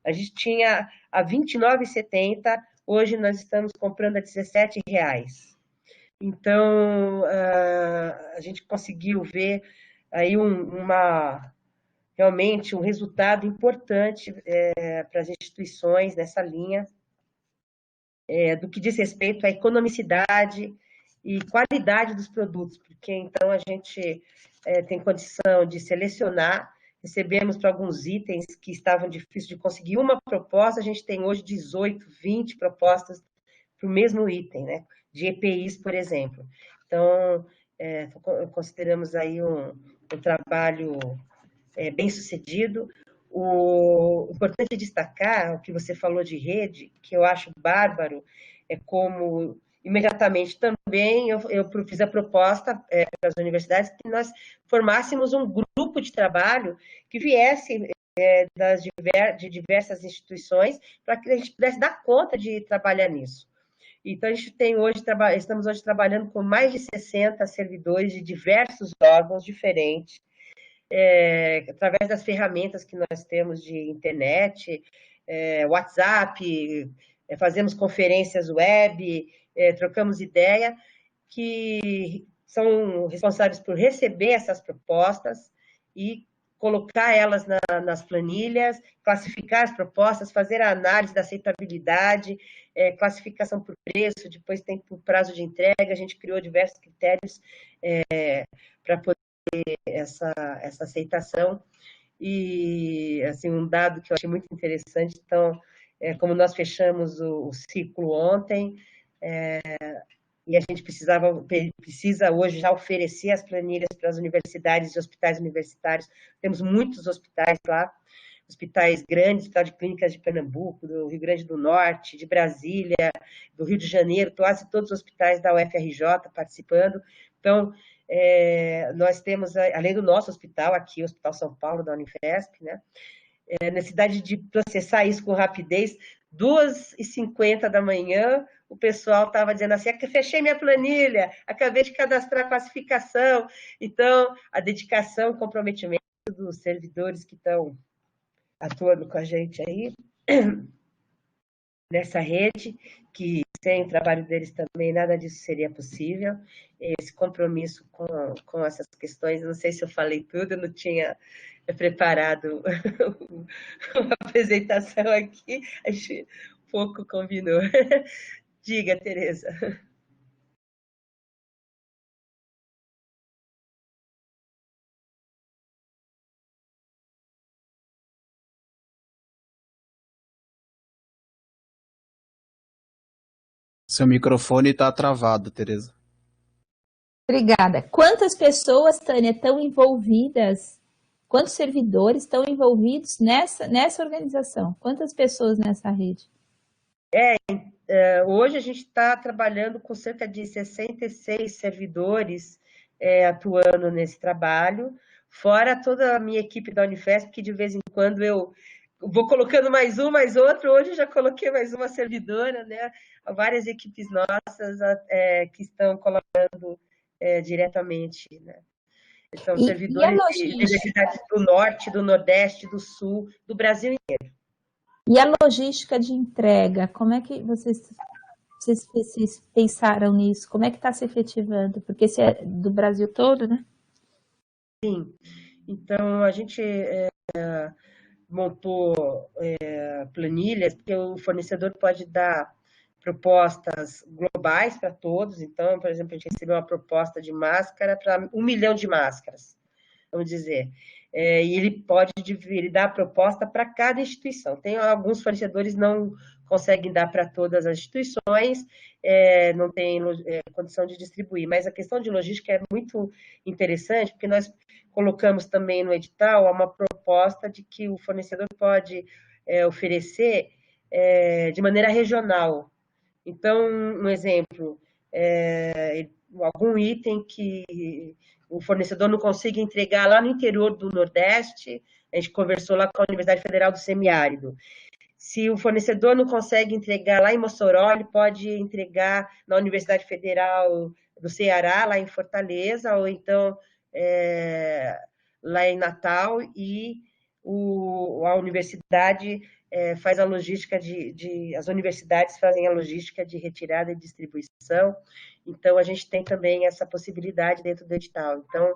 A gente tinha a R$ 29,70, hoje nós estamos comprando a R$ 17,00. Então, a gente conseguiu ver aí realmente um resultado importante para as instituições nessa linha, do que diz respeito à economicidade e qualidade dos produtos, porque então a gente tem condição de selecionar. Recebemos para alguns itens que estavam difíceis de conseguir uma proposta, a gente tem hoje 18, 20 propostas para o mesmo item, né? De EPIs, por exemplo. Então, consideramos aí um trabalho bem sucedido. O importante destacar o que você falou de rede, que eu acho bárbaro, é como imediatamente também eu fiz a proposta para as universidades que nós formássemos um grupo de trabalho que viesse de diversas instituições para que a gente pudesse dar conta de trabalhar nisso. Então, a gente tem hoje, estamos hoje trabalhando com mais de 60 servidores de diversos órgãos diferentes, através das ferramentas que nós temos de internet, WhatsApp, fazemos conferências web, trocamos ideia, que são responsáveis por receber essas propostas e colocar elas nas planilhas, classificar as propostas, fazer a análise da aceitabilidade, classificação por preço, depois tem por prazo de entrega, a gente criou diversos critérios para poder essa aceitação. E, assim, um dado que eu achei muito interessante, então, como nós fechamos o ciclo ontem, e a gente precisa hoje já oferecer as planilhas para as universidades e hospitais universitários. Temos muitos hospitais lá, hospitais grandes, Hospital de Clínicas de Pernambuco, do Rio Grande do Norte, de Brasília, do Rio de Janeiro, quase todos os hospitais da UFRJ participando. Então, nós temos, além do nosso hospital aqui, o Hospital São Paulo, da Unifesp, né? Necessidade de processar isso com rapidez. 2h50 da manhã, o pessoal estava dizendo assim, fechei minha planilha, acabei de cadastrar a classificação. Então, a dedicação, o comprometimento dos servidores que estão atuando com a gente aí, nessa rede, que sem o trabalho deles também nada disso seria possível. Esse compromisso com essas questões, não sei se eu falei tudo, eu não tinha preparado uma apresentação aqui, acho que pouco combinou. Diga, Tereza. Seu microfone está travado, Tereza. Obrigada. Quantas pessoas, Tânia, estão envolvidas? Quantos servidores estão envolvidos nessa organização? Quantas pessoas nessa rede? Hoje a gente está trabalhando com cerca de 66 servidores atuando nesse trabalho, fora toda a minha equipe da Unifesp, que de vez em quando eu vou colocando mais um, mais outro. Hoje eu já coloquei mais uma servidora, né? Várias equipes nossas que estão colaborando diretamente, né? São servidores de universidades do Norte, do Nordeste, do Sul, do Brasil inteiro. E a logística de entrega, como é que vocês pensaram nisso? Como é que está se efetivando? Porque esse é do Brasil todo, né? Sim. Então, a gente montou planilhas, porque o fornecedor pode dar propostas globais para todos. Então, por exemplo, a gente recebeu uma proposta de máscara para 1 milhão de máscaras, vamos dizer. E ele dá a proposta para cada instituição. Tem alguns fornecedores não conseguem dar para todas as instituições, não tem condição de distribuir, mas a questão de logística é muito interessante, porque nós colocamos também no edital uma proposta de que o fornecedor pode oferecer de maneira regional. Então, um exemplo, algum item que o fornecedor não consiga entregar lá no interior do Nordeste, a gente conversou lá com a Universidade Federal do Semiárido. Se o fornecedor não consegue entregar lá em Mossoró, ele pode entregar na Universidade Federal do Ceará, lá em Fortaleza, ou então lá em Natal, e a universidade faz a logística as universidades fazem a logística de retirada e distribuição. Então, a gente tem também essa possibilidade dentro do edital. Então,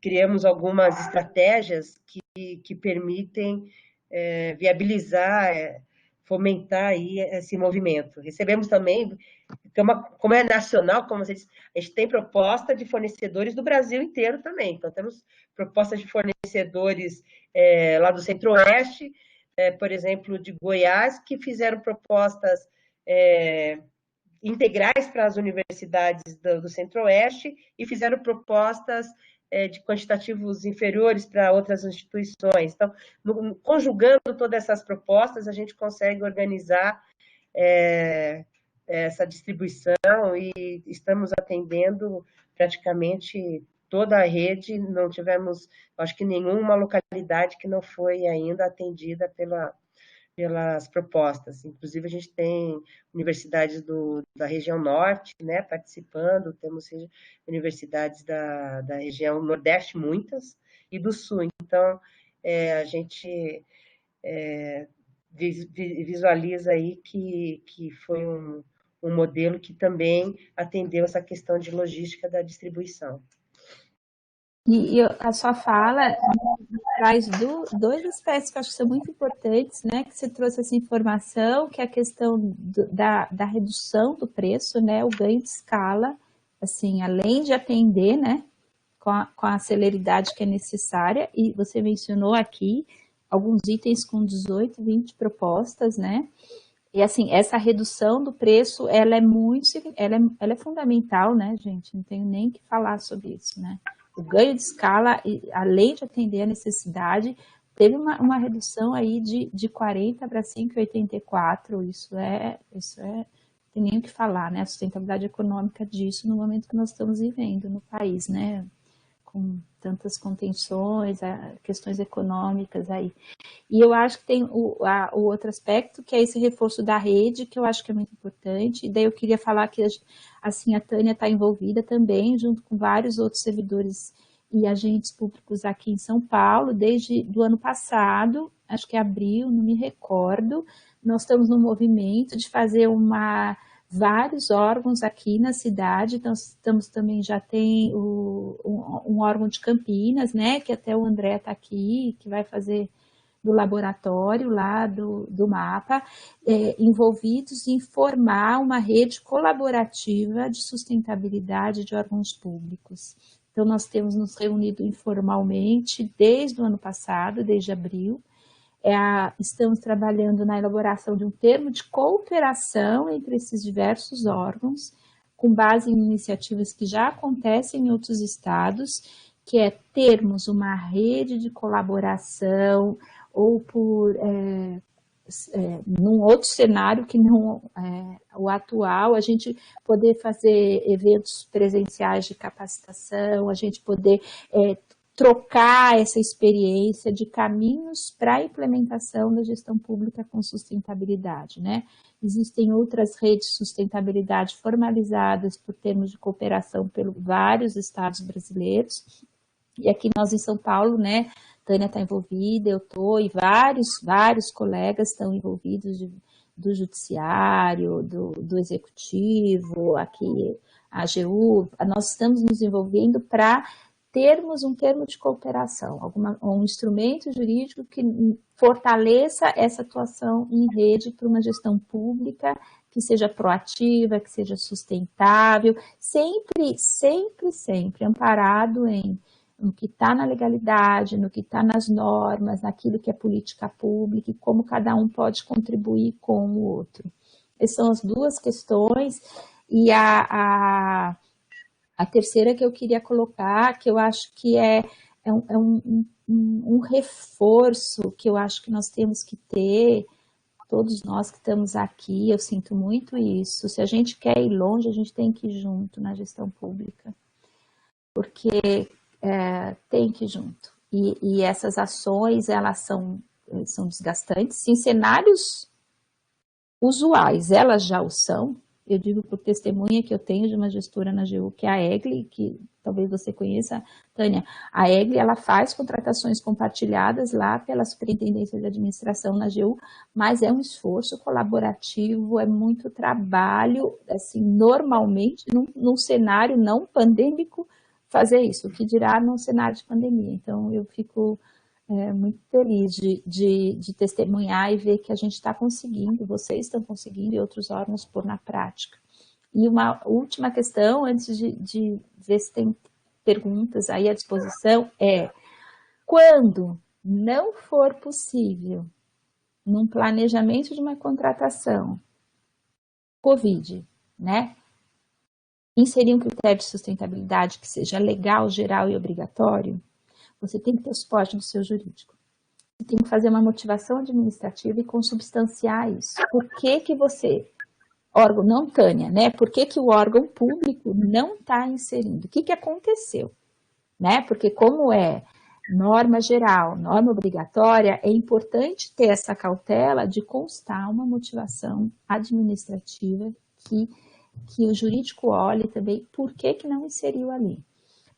criamos algumas estratégias que permitem viabilizar, fomentar aí esse movimento. Recebemos também, como é nacional, como você disse, a gente tem proposta de fornecedores do Brasil inteiro também. Então, temos propostas de fornecedores lá do Centro-Oeste, por exemplo, de Goiás, que fizeram propostas integrais para as universidades do Centro-Oeste e fizeram propostas de quantitativos inferiores para outras instituições. Então, conjugando todas essas propostas, a gente consegue organizar essa distribuição e estamos atendendo praticamente toda a rede, não tivemos, acho que nenhuma localidade que não foi ainda atendida pelas propostas. Inclusive, a gente tem universidades da região norte, né, participando, temos universidades da região nordeste, muitas, e do sul. Então, a gente visualiza aí que foi um modelo que também atendeu essa questão de logística da distribuição. A sua fala traz dois aspectos que eu acho que são muito importantes, né? Que você trouxe essa informação, que é a questão da redução do preço, né? O ganho de escala, assim, além de atender, né? Com a celeridade que é necessária, e você mencionou aqui alguns itens com 18, 20 propostas, né? E assim, essa redução do preço, ela é fundamental, né, gente? Não tenho nem que falar sobre isso, né? O ganho de escala, além de atender a necessidade, teve uma redução aí de 40 para 5,84. Isso não tem nem o que falar, né? A sustentabilidade econômica disso no momento que nós estamos vivendo no país, né? Com tantas contenções, questões econômicas aí. E eu acho que tem o outro aspecto, que é esse reforço da rede, que eu acho que é muito importante. E daí eu queria falar que assim, a Tânia está envolvida também, junto com vários outros servidores e agentes públicos aqui em São Paulo, desde do ano passado, acho que é abril, não me recordo. Nós estamos no movimento de fazer vários órgãos aqui na cidade, então estamos também, já tem um órgão de Campinas, né, que até o André está aqui, que vai fazer do laboratório lá do MAPA, envolvidos em formar uma rede colaborativa de sustentabilidade de órgãos públicos. Então, nós temos nos reunido informalmente desde o ano passado, desde abril. Estamos trabalhando na elaboração de um termo de cooperação entre esses diversos órgãos, com base em iniciativas que já acontecem em outros estados, que é termos uma rede de colaboração ou num outro cenário que não o atual, a gente poder fazer eventos presenciais de capacitação, a gente poder trocar essa experiência de caminhos para a implementação da gestão pública com sustentabilidade, né? Existem outras redes de sustentabilidade formalizadas por termos de cooperação pelos vários estados brasileiros, e aqui nós em São Paulo, né, Tânia está envolvida, eu estou, e vários colegas estão envolvidos do judiciário, do executivo, aqui a AGU, nós estamos nos envolvendo para termos um termo de cooperação, um instrumento jurídico que fortaleça essa atuação em rede para uma gestão pública que seja proativa, que seja sustentável, sempre amparado no que está na legalidade, no que está nas normas, naquilo que é política pública e como cada um pode contribuir com o outro. Essas são as duas questões. E a terceira que eu queria colocar, que eu acho que é um reforço que eu acho que nós temos que ter, todos nós que estamos aqui, eu sinto muito isso. Se a gente quer ir longe, a gente tem que ir junto na gestão pública, porque tem que ir junto. E essas ações, elas são desgastantes. Em cenários usuais, elas já o são. Eu digo por testemunha que eu tenho de uma gestora na AGU, que é a Egli, que talvez você conheça, Tânia. A Egli, ela faz contratações compartilhadas lá pela Superintendência de Administração na AGU, mas é um esforço colaborativo, é muito trabalho, assim, normalmente, num cenário não pandêmico, fazer isso, o que dirá num cenário de pandemia. Então, eu fico muito feliz de testemunhar e ver que a gente está conseguindo, vocês estão conseguindo e outros órgãos pôr na prática. E uma última questão, antes de ver se tem perguntas aí à disposição, quando não for possível, num planejamento de uma contratação, Covid, né? Inserir um critério de sustentabilidade que seja legal, geral e obrigatório, você tem que ter o suporte do seu jurídico. Você tem que fazer uma motivação administrativa e consubstanciar isso. Por que você órgão, não, Tânia, né? Por que que o órgão público não está inserindo? O que que aconteceu? Né? Porque como é norma geral, norma obrigatória, é importante ter essa cautela de constar uma motivação administrativa que o jurídico olhe também por que que não inseriu ali.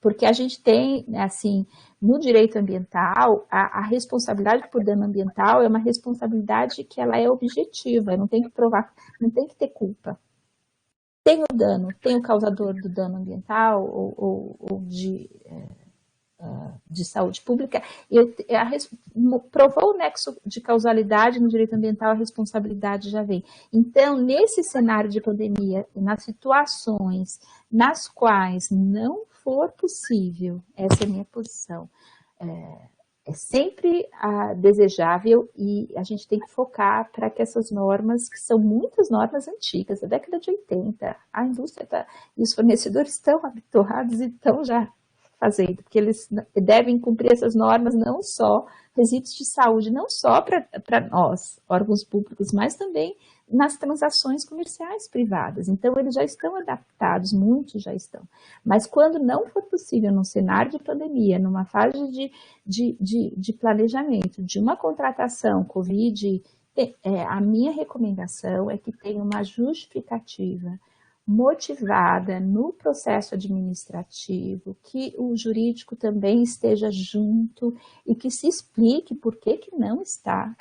Porque a gente tem, assim, no direito ambiental, a responsabilidade por dano ambiental é uma responsabilidade que ela é objetiva, não tem que provar, não tem que ter culpa. Tem o dano, tem o causador do dano ambiental ou de saúde pública, provou o nexo de causalidade no direito ambiental, a responsabilidade já vem. Então, nesse cenário de pandemia, nas situações nas quais não for possível, essa é a minha posição, é sempre desejável e a gente tem que focar para que essas normas, que são muitas normas antigas, da década de 80, a indústria e os fornecedores estão habituados e estão já fazendo, porque eles devem cumprir essas normas não só resíduos de saúde, não só para nós, órgãos públicos, mas também nas transações comerciais privadas. Então, eles já estão adaptados, muitos já estão. Mas quando não for possível, num cenário de pandemia, numa fase de planejamento, de uma contratação Covid, a minha recomendação é que tenha uma justificativa motivada no processo administrativo, que o jurídico também esteja junto e que se explique por que que não está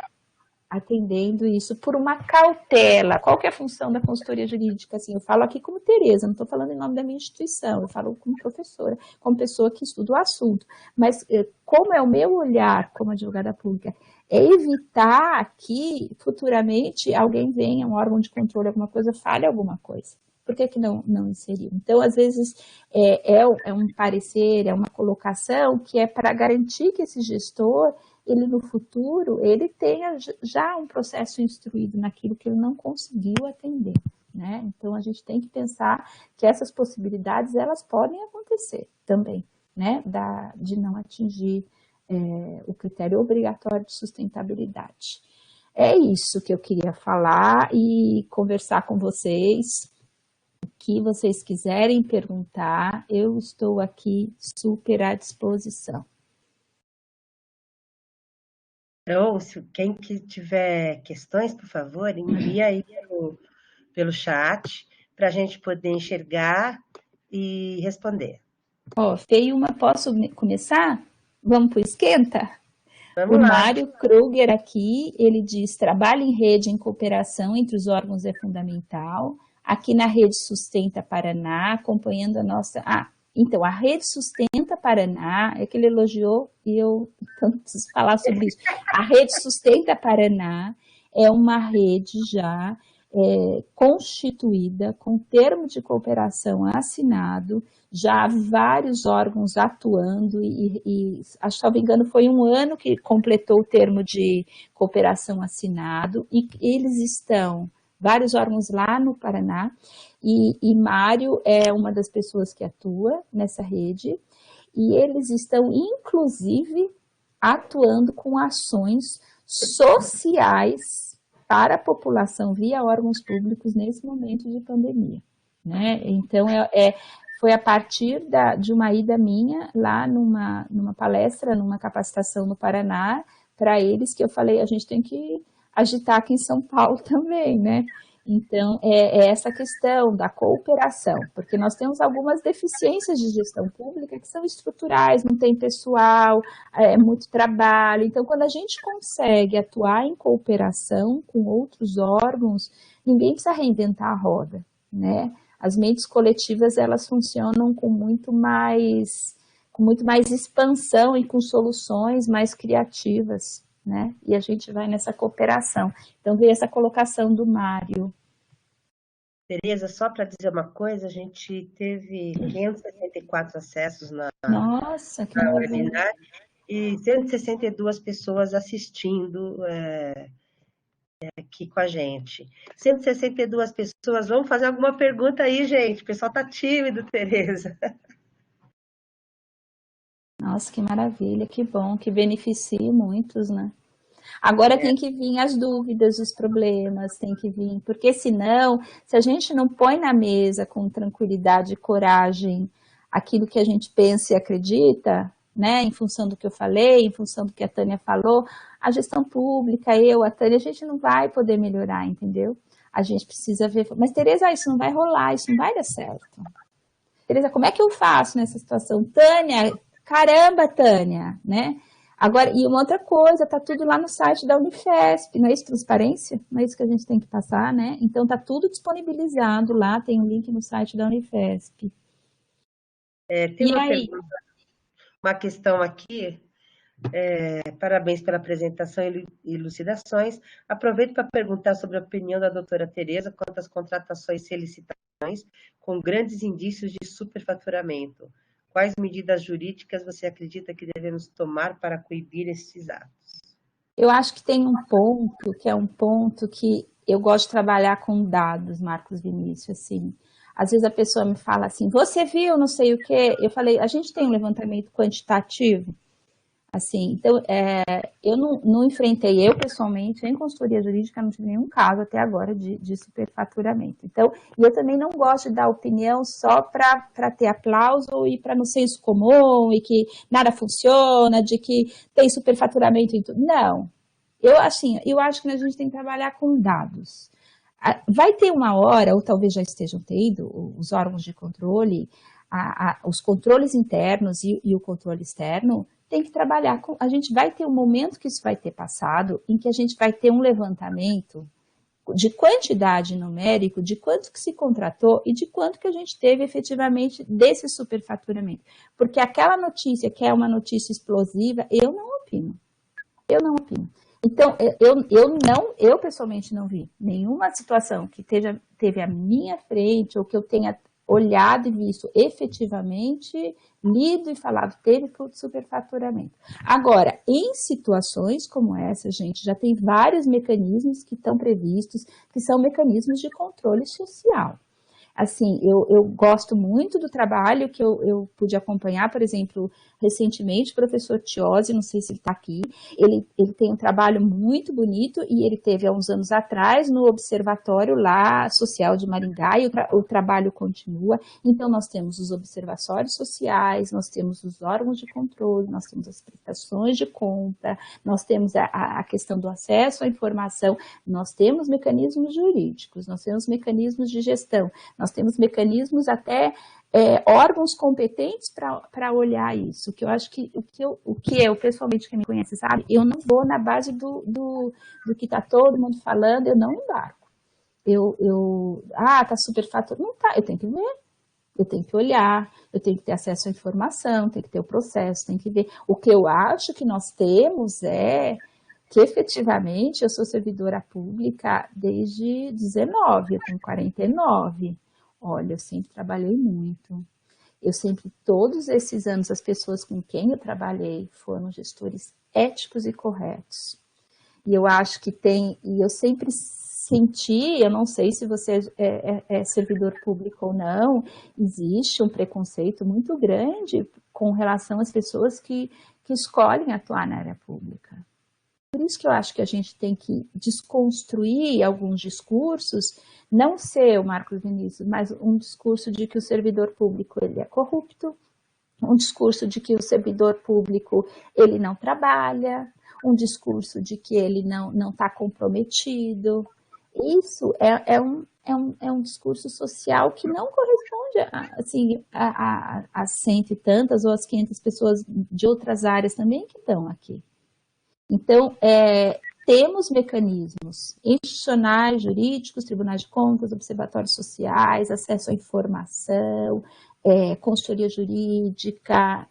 atendendo isso por uma cautela. Qual que é a função da consultoria jurídica? Assim, eu falo aqui como Tereza, não estou falando em nome da minha instituição, eu falo como professora, como pessoa que estuda o assunto. Mas como é o meu olhar como advogada pública, é evitar que futuramente alguém venha, um órgão de controle, alguma coisa, fale alguma coisa. Por que que não inseriu? Então, às vezes, é um parecer, é uma colocação que é para garantir que esse gestor, ele no futuro, ele tenha já um processo instruído naquilo que ele não conseguiu atender, né? Então, a gente tem que pensar que essas possibilidades, elas podem acontecer também, né? De não atingir o critério obrigatório de sustentabilidade. É isso que eu queria falar e conversar com vocês. O que vocês quiserem perguntar, eu estou aqui super à disposição. Então, quem que tiver questões, por favor, envia aí pelo chat para a gente poder enxergar e responder. Feio posso começar? Vamos para o esquenta? Vamos o lá. Mário Kruger aqui, ele diz, trabalho em rede em cooperação entre os órgãos é fundamental. Aqui na Rede Sustenta Paraná, acompanhando a nossa... então, a Rede Sustenta Paraná, é que ele elogiou e eu então, preciso falar sobre isso. A Rede Sustenta Paraná é uma rede já constituída, com termo de cooperação assinado, já vários órgãos atuando e acho que, se não me engano, foi um ano que completou o termo de cooperação assinado e eles estão, vários órgãos lá no Paraná, e Mário é uma das pessoas que atua nessa rede, e eles estão, inclusive, atuando com ações sociais para a população via órgãos públicos nesse momento de pandemia, né? Então, foi a partir de uma ida minha lá numa palestra, numa capacitação no Paraná, para eles que eu falei, a gente tem que agitar aqui em São Paulo também, né? Então, é essa questão da cooperação, porque nós temos algumas deficiências de gestão pública que são estruturais, não tem pessoal, é muito trabalho. Então, quando a gente consegue atuar em cooperação com outros órgãos, ninguém precisa reinventar a roda, né? As mentes coletivas, elas funcionam com muito mais expansão e com soluções mais criativas, né? E a gente vai nessa cooperação. Então, veio essa colocação do Mário. Tereza, só para dizer uma coisa, a gente teve 564 acessos na webinar e 162 pessoas assistindo aqui com a gente. 162 pessoas, vamos fazer alguma pergunta aí, gente? O pessoal está tímido, Tereza. Nossa, que maravilha, que bom, que beneficie muitos, né? Agora tem que vir as dúvidas, os problemas, tem que vir, porque senão, se a gente não põe na mesa com tranquilidade e coragem aquilo que a gente pensa e acredita, né, em função do que eu falei, em função do que a Tânia falou, a gestão pública, a Tânia, a gente não vai poder melhorar, entendeu? A gente precisa ver, mas Tereza, isso não vai rolar, isso não vai dar certo. Tereza, como é que eu faço nessa situação? Tânia, caramba, Tânia, né? Agora, e uma outra coisa, tá tudo lá no site da Unifesp, não é isso, transparência? Não é isso que a gente tem que passar, né? Então tá tudo disponibilizado lá, tem um link no site da Unifesp. Tem uma pergunta, uma questão aqui. Parabéns pela apresentação e elucidações. Aproveito para perguntar sobre a opinião da doutora Tereza quanto às contratações e licitações com grandes indícios de superfaturamento. Quais medidas jurídicas você acredita que devemos tomar para coibir esses atos? Eu acho que tem um ponto, que é um ponto que eu gosto de trabalhar com dados, Marcos Vinícius, assim. Às vezes a pessoa me fala assim, você viu não sei o quê? Eu falei, a gente tem um levantamento quantitativo? Assim, então, eu não enfrentei, eu pessoalmente, em consultoria jurídica, não tive nenhum caso até agora de superfaturamento. Então, e eu também não gosto de dar opinião só para ter aplauso e para no senso comum e que nada funciona, de que tem superfaturamento em tudo. Não. Eu acho que a gente tem que trabalhar com dados. Vai ter uma hora, ou talvez já estejam tendo, os órgãos de controle, os controles internos e o controle externo, tem que trabalhar com. A gente vai ter um momento que isso vai ter passado, em que a gente vai ter um levantamento de quantidade numérico, de quanto que se contratou e de quanto que a gente teve efetivamente desse superfaturamento. Porque aquela notícia que é uma notícia explosiva, eu não opino. Eu não opino. Então, eu pessoalmente não vi nenhuma situação que teve à minha frente ou que eu tenha olhado e visto efetivamente, lido e falado, teve superfaturamento. Agora, em situações como essa, gente, já tem vários mecanismos que estão previstos, que são mecanismos de controle social. Assim, eu gosto muito do trabalho que eu pude acompanhar, por exemplo, recentemente, o professor Tiozzi, não sei se ele está aqui, ele tem um trabalho muito bonito e ele teve há uns anos atrás no observatório lá social de Maringá e o trabalho continua. Então, nós temos os observatórios sociais, nós temos os órgãos de controle, nós temos as prestações de conta, nós temos a questão do acesso à informação, nós temos mecanismos jurídicos, nós temos mecanismos de gestão, nós temos mecanismos até órgãos competentes para olhar isso, que eu acho que o que eu, pessoalmente, quem me conhece sabe, eu não vou na base do que está todo mundo falando, eu não embarco. Tá superfaturado, não tá, eu tenho que ver, eu tenho que olhar, eu tenho que ter acesso à informação, tenho que ter o processo, tenho que ver. O que eu acho que nós temos é que efetivamente eu sou servidora pública desde 19, eu tenho 49. Olha, eu sempre trabalhei muito. Todos esses anos, as pessoas com quem eu trabalhei foram gestores éticos e corretos. E eu acho que e eu sempre senti, eu não sei se você é servidor público ou não, existe um preconceito muito grande com relação às pessoas que escolhem atuar na área pública. Por isso que eu acho que a gente tem que desconstruir alguns discursos, não ser o Marcos Vinícius, mas um discurso de que o servidor público ele é corrupto, um discurso de que o servidor público ele não trabalha, um discurso de que ele não está comprometido. Isso é um discurso social que não corresponde a cento e tantas ou as 500 pessoas de outras áreas também que estão aqui. Então, temos mecanismos institucionais, jurídicos, tribunais de contas, observatórios sociais, acesso à informação, consultoria jurídica,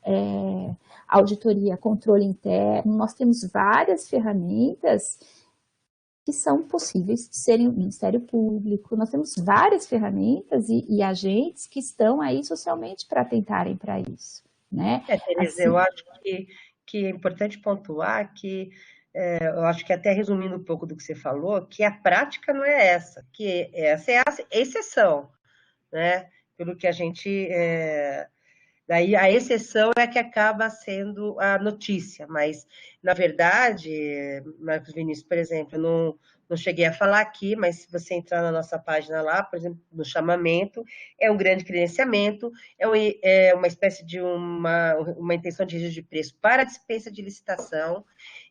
auditoria, controle interno. Nós temos várias ferramentas que são possíveis de serem o Ministério Público. Nós temos várias ferramentas e agentes que estão aí socialmente para atentarem para isso, né? Tereza, eu acho que é importante pontuar que, eu acho que até resumindo um pouco do que você falou, que a prática não é essa, que essa é a exceção, né? Pelo que a gente Daí a exceção é que acaba sendo a notícia, mas, na verdade, Marcos Vinícius, por exemplo, eu não cheguei a falar aqui, mas se você entrar na nossa página lá, por exemplo, no chamamento, é um grande credenciamento, é uma espécie de uma intenção de registro de preço para a dispensa de licitação.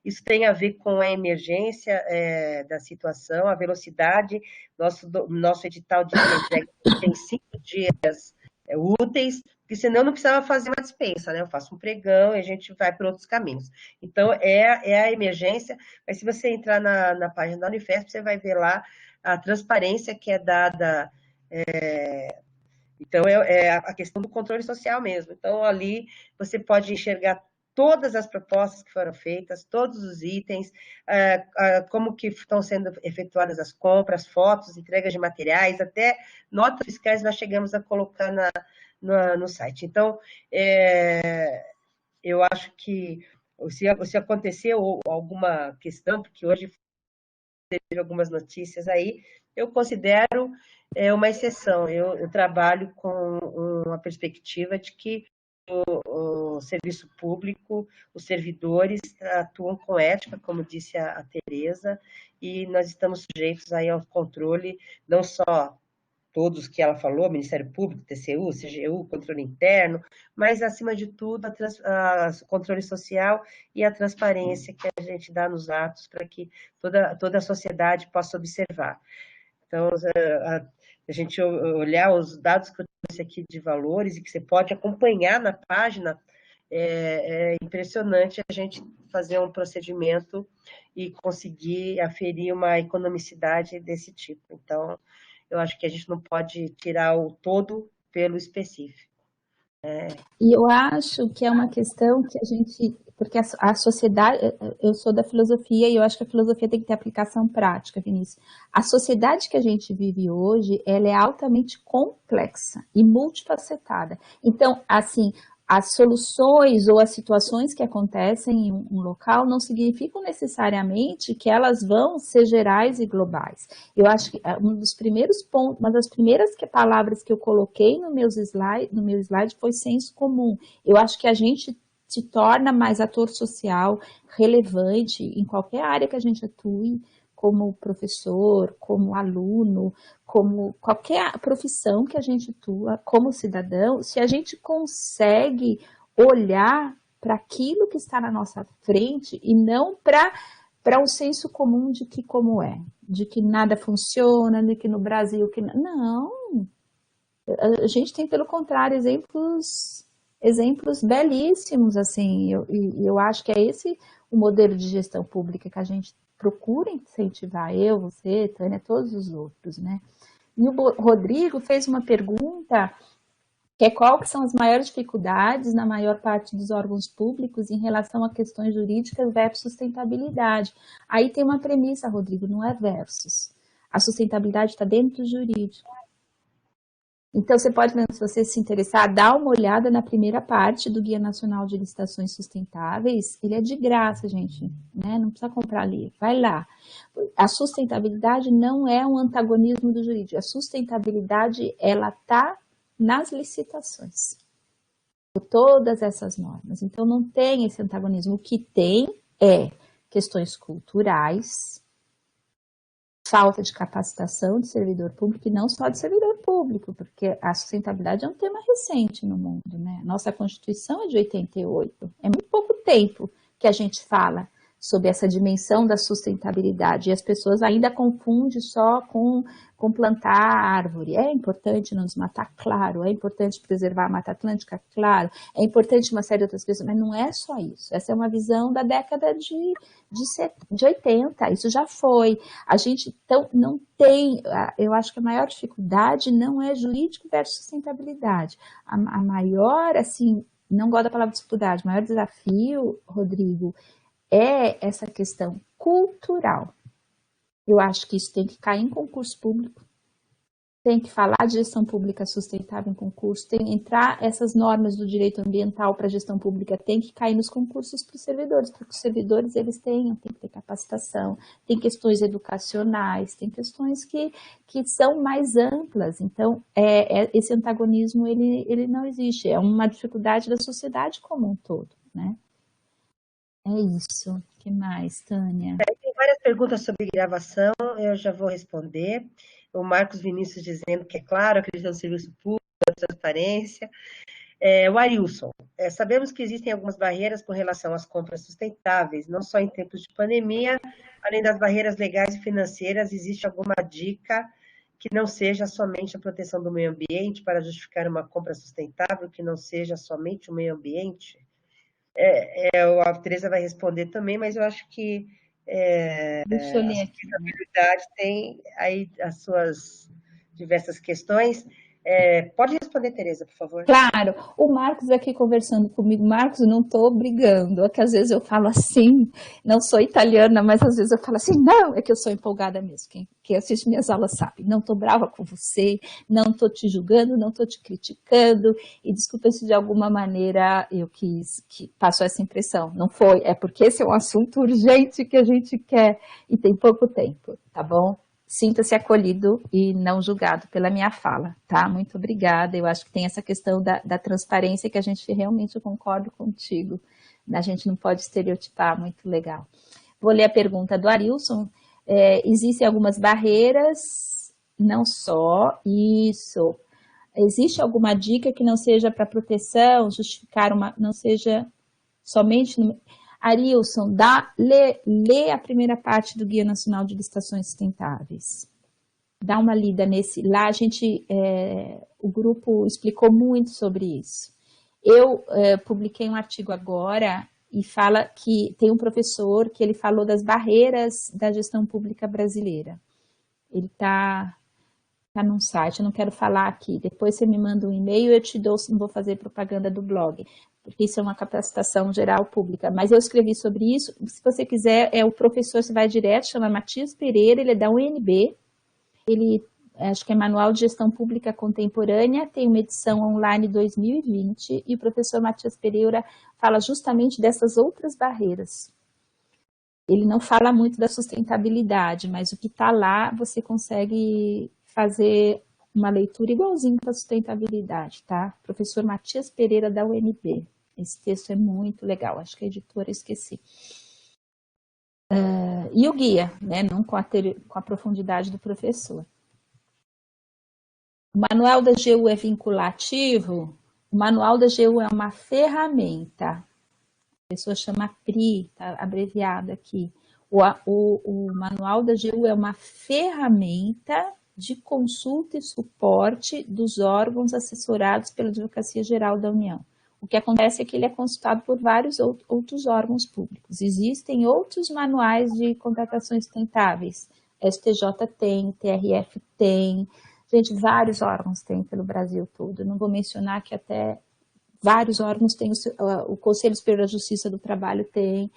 Isso tem a ver com a emergência da situação, a velocidade. Nosso edital de entrega tem 5 dias úteis, porque senão não precisava fazer uma dispensa, né? Eu faço um pregão e a gente vai para outros caminhos. Então, é a emergência, mas se você entrar na página da Unifesp, você vai ver lá a transparência que é dada. Então, é a questão do controle social mesmo. Então, ali você pode enxergar todas as propostas que foram feitas, todos os itens, como que estão sendo efetuadas as compras, fotos, entregas de materiais, até notas fiscais nós chegamos a colocar no site. Então, eu acho que se aconteceu alguma questão, porque hoje teve algumas notícias aí, eu considero uma exceção. Eu trabalho com uma perspectiva de que o serviço público, os servidores atuam com ética, como disse a Tereza, e nós estamos sujeitos aí ao controle, não só todos que ela falou, Ministério Público, TCU, CGU, controle interno, mas, acima de tudo, o controle social e a transparência que a gente dá nos atos para que toda a sociedade possa observar. Então, a gente olhar os dados que eu trouxe aqui de valores e que você pode acompanhar na página, é impressionante a gente fazer um procedimento e conseguir aferir uma economicidade desse tipo. Então, eu acho que a gente não pode tirar o todo pelo específico. E eu acho que é uma questão que a gente, porque a sociedade, eu sou da filosofia e eu acho que a filosofia tem que ter aplicação prática, Vinícius. A sociedade que a gente vive hoje, ela é altamente complexa e multifacetada. Então, assim, as soluções ou as situações que acontecem em um local não significam necessariamente que elas vão ser gerais e globais. Eu acho que um dos primeiros pontos, uma das primeiras palavras que eu coloquei no meu slide foi senso comum. Eu acho que a gente se torna mais ator social relevante em qualquer área que a gente atue, como professor, como aluno, como qualquer profissão que a gente atua, como cidadão, se a gente consegue olhar para aquilo que está na nossa frente e não para um senso comum de que como é, de que nada funciona, de que no Brasil que não, a gente tem pelo contrário exemplos belíssimos assim, eu acho que é esse o modelo de gestão pública que a gente procura incentivar, eu, você, Tânia, todos os outros, né? E o Rodrigo fez uma pergunta que é qual que são as maiores dificuldades na maior parte dos órgãos públicos em relação a questões jurídicas versus sustentabilidade. Aí tem uma premissa, Rodrigo, não é versus. A sustentabilidade está dentro do jurídico. Então, você pode, se você se interessar, dar uma olhada na primeira parte do Guia Nacional de Licitações Sustentáveis. Ele é de graça, gente, né? Não precisa comprar ali, vai lá. A sustentabilidade não é um antagonismo do jurídico. A sustentabilidade, ela está nas licitações, por todas essas normas. Então, não tem esse antagonismo. O que tem é questões culturais, falta de capacitação de servidor público, e não só de servidor público, porque a sustentabilidade é um tema recente no mundo, né? Nossa Constituição é de 88, é muito pouco tempo que a gente fala sobre essa dimensão da sustentabilidade, e as pessoas ainda confundem só com plantar árvore. É importante não desmatar? Claro. É importante preservar a Mata Atlântica? Claro. É importante uma série de outras coisas, mas não é só isso. Essa é uma visão da década de 80, isso já foi. A gente então, não tem, eu acho que a maior dificuldade não é jurídico versus sustentabilidade. A maior, assim, não gosto da palavra dificuldade, o maior desafio, Rodrigo, é essa questão cultural. Eu acho que isso tem que cair em concurso público. tem que falar de gestão pública sustentável em concurso, tem que entrar essas normas do direito ambiental para a gestão pública, tem que cair nos concursos para os servidores, para que os servidores eles tenham, tem que ter capacitação, tem questões educacionais, tem questões que são mais amplas. Então, esse antagonismo ele não existe, é uma dificuldade da sociedade como um todo, né? É isso. O que mais, Tânia? Tem várias perguntas sobre gravação, eu já vou responder. O Marcos Vinícius dizendo que é claro, acredita no serviço público, na transparência. O Arilson, sabemos que existem algumas barreiras com relação às compras sustentáveis, não só em tempos de pandemia, além das barreiras legais e financeiras, existe alguma dica que não seja somente a proteção do meio ambiente para justificar uma compra sustentável, que não seja somente o meio ambiente? A Tereza vai responder também, mas eu acho que Deixa eu a ler aqui. sustentabilidade tem aí as suas diversas questões. Pode responder, Tereza, por favor. Claro, o Marcos aqui conversando comigo. Marcos, não estou brigando, é que às vezes eu falo assim, não sou italiana, mas às vezes eu falo assim, não, é que eu sou empolgada mesmo, quem assiste minhas aulas sabe, não estou brava com você, não estou te julgando, não estou te criticando, e desculpa se de alguma maneira eu quis que passou essa impressão, não foi, é porque esse é um assunto urgente que a gente quer e tem pouco tempo, tá bom? Sinta-se acolhido e não julgado pela minha fala, tá? Muito obrigada. Eu acho que tem essa questão da transparência que a gente realmente, eu concordo contigo. A gente não pode estereotipar, muito legal. Vou ler a pergunta do Arilson. Existem algumas barreiras, não só isso. Existe alguma dica que não seja para proteção, justificar não seja somente... Arilson, lê a primeira parte do Guia Nacional de Licitações Sustentáveis. Dá uma lida nesse. Lá o grupo explicou muito sobre isso. Eu publiquei um artigo agora e fala que tem um professor que ele falou das barreiras da gestão pública brasileira. Ele está num site, eu não quero falar aqui. Depois você me manda um e-mail e eu te dou, não vou fazer propaganda do blog, porque isso é uma capacitação geral pública, mas eu escrevi sobre isso, se você quiser, o professor, você vai direto, chama Matias Pereira, ele é da UNB, ele, acho que é Manual de Gestão Pública Contemporânea, tem uma edição online 2020, e o professor Matias Pereira fala justamente dessas outras barreiras. Ele não fala muito da sustentabilidade, mas o que está lá, você consegue fazer uma leitura igualzinho para a sustentabilidade, tá? Professor Matias Pereira, da UNB. Esse texto é muito legal, acho que a editora esqueci. E o guia, né? Não com a profundidade do professor. O manual da AGU é vinculativo? O manual da AGU é uma ferramenta. A pessoa chama PRI, tá abreviado aqui. O manual da AGU é uma ferramenta de consulta e suporte dos órgãos assessorados pela Advocacia Geral da União. O que acontece é que ele é consultado por vários outros órgãos públicos. Existem outros manuais de contratações sustentáveis. STJ tem, TRF tem, gente, vários órgãos têm pelo Brasil todo. Eu não vou mencionar que até vários órgãos têm, o Conselho Superior da Justiça do Trabalho tem,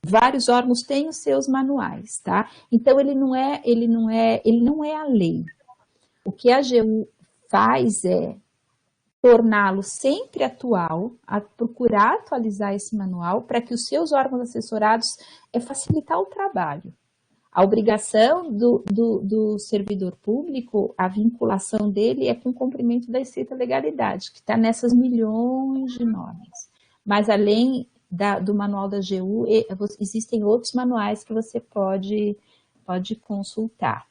vários órgãos têm os seus manuais, tá? Então, ele não é a lei. O que a AGU faz é torná-lo sempre atual, a procurar atualizar esse manual para que os seus órgãos assessorados facilitar o trabalho. A obrigação do servidor público, a vinculação dele é com o cumprimento da estrita legalidade, que está nessas milhões de normas. Mas além do manual da AGU, existem outros manuais que você pode consultar.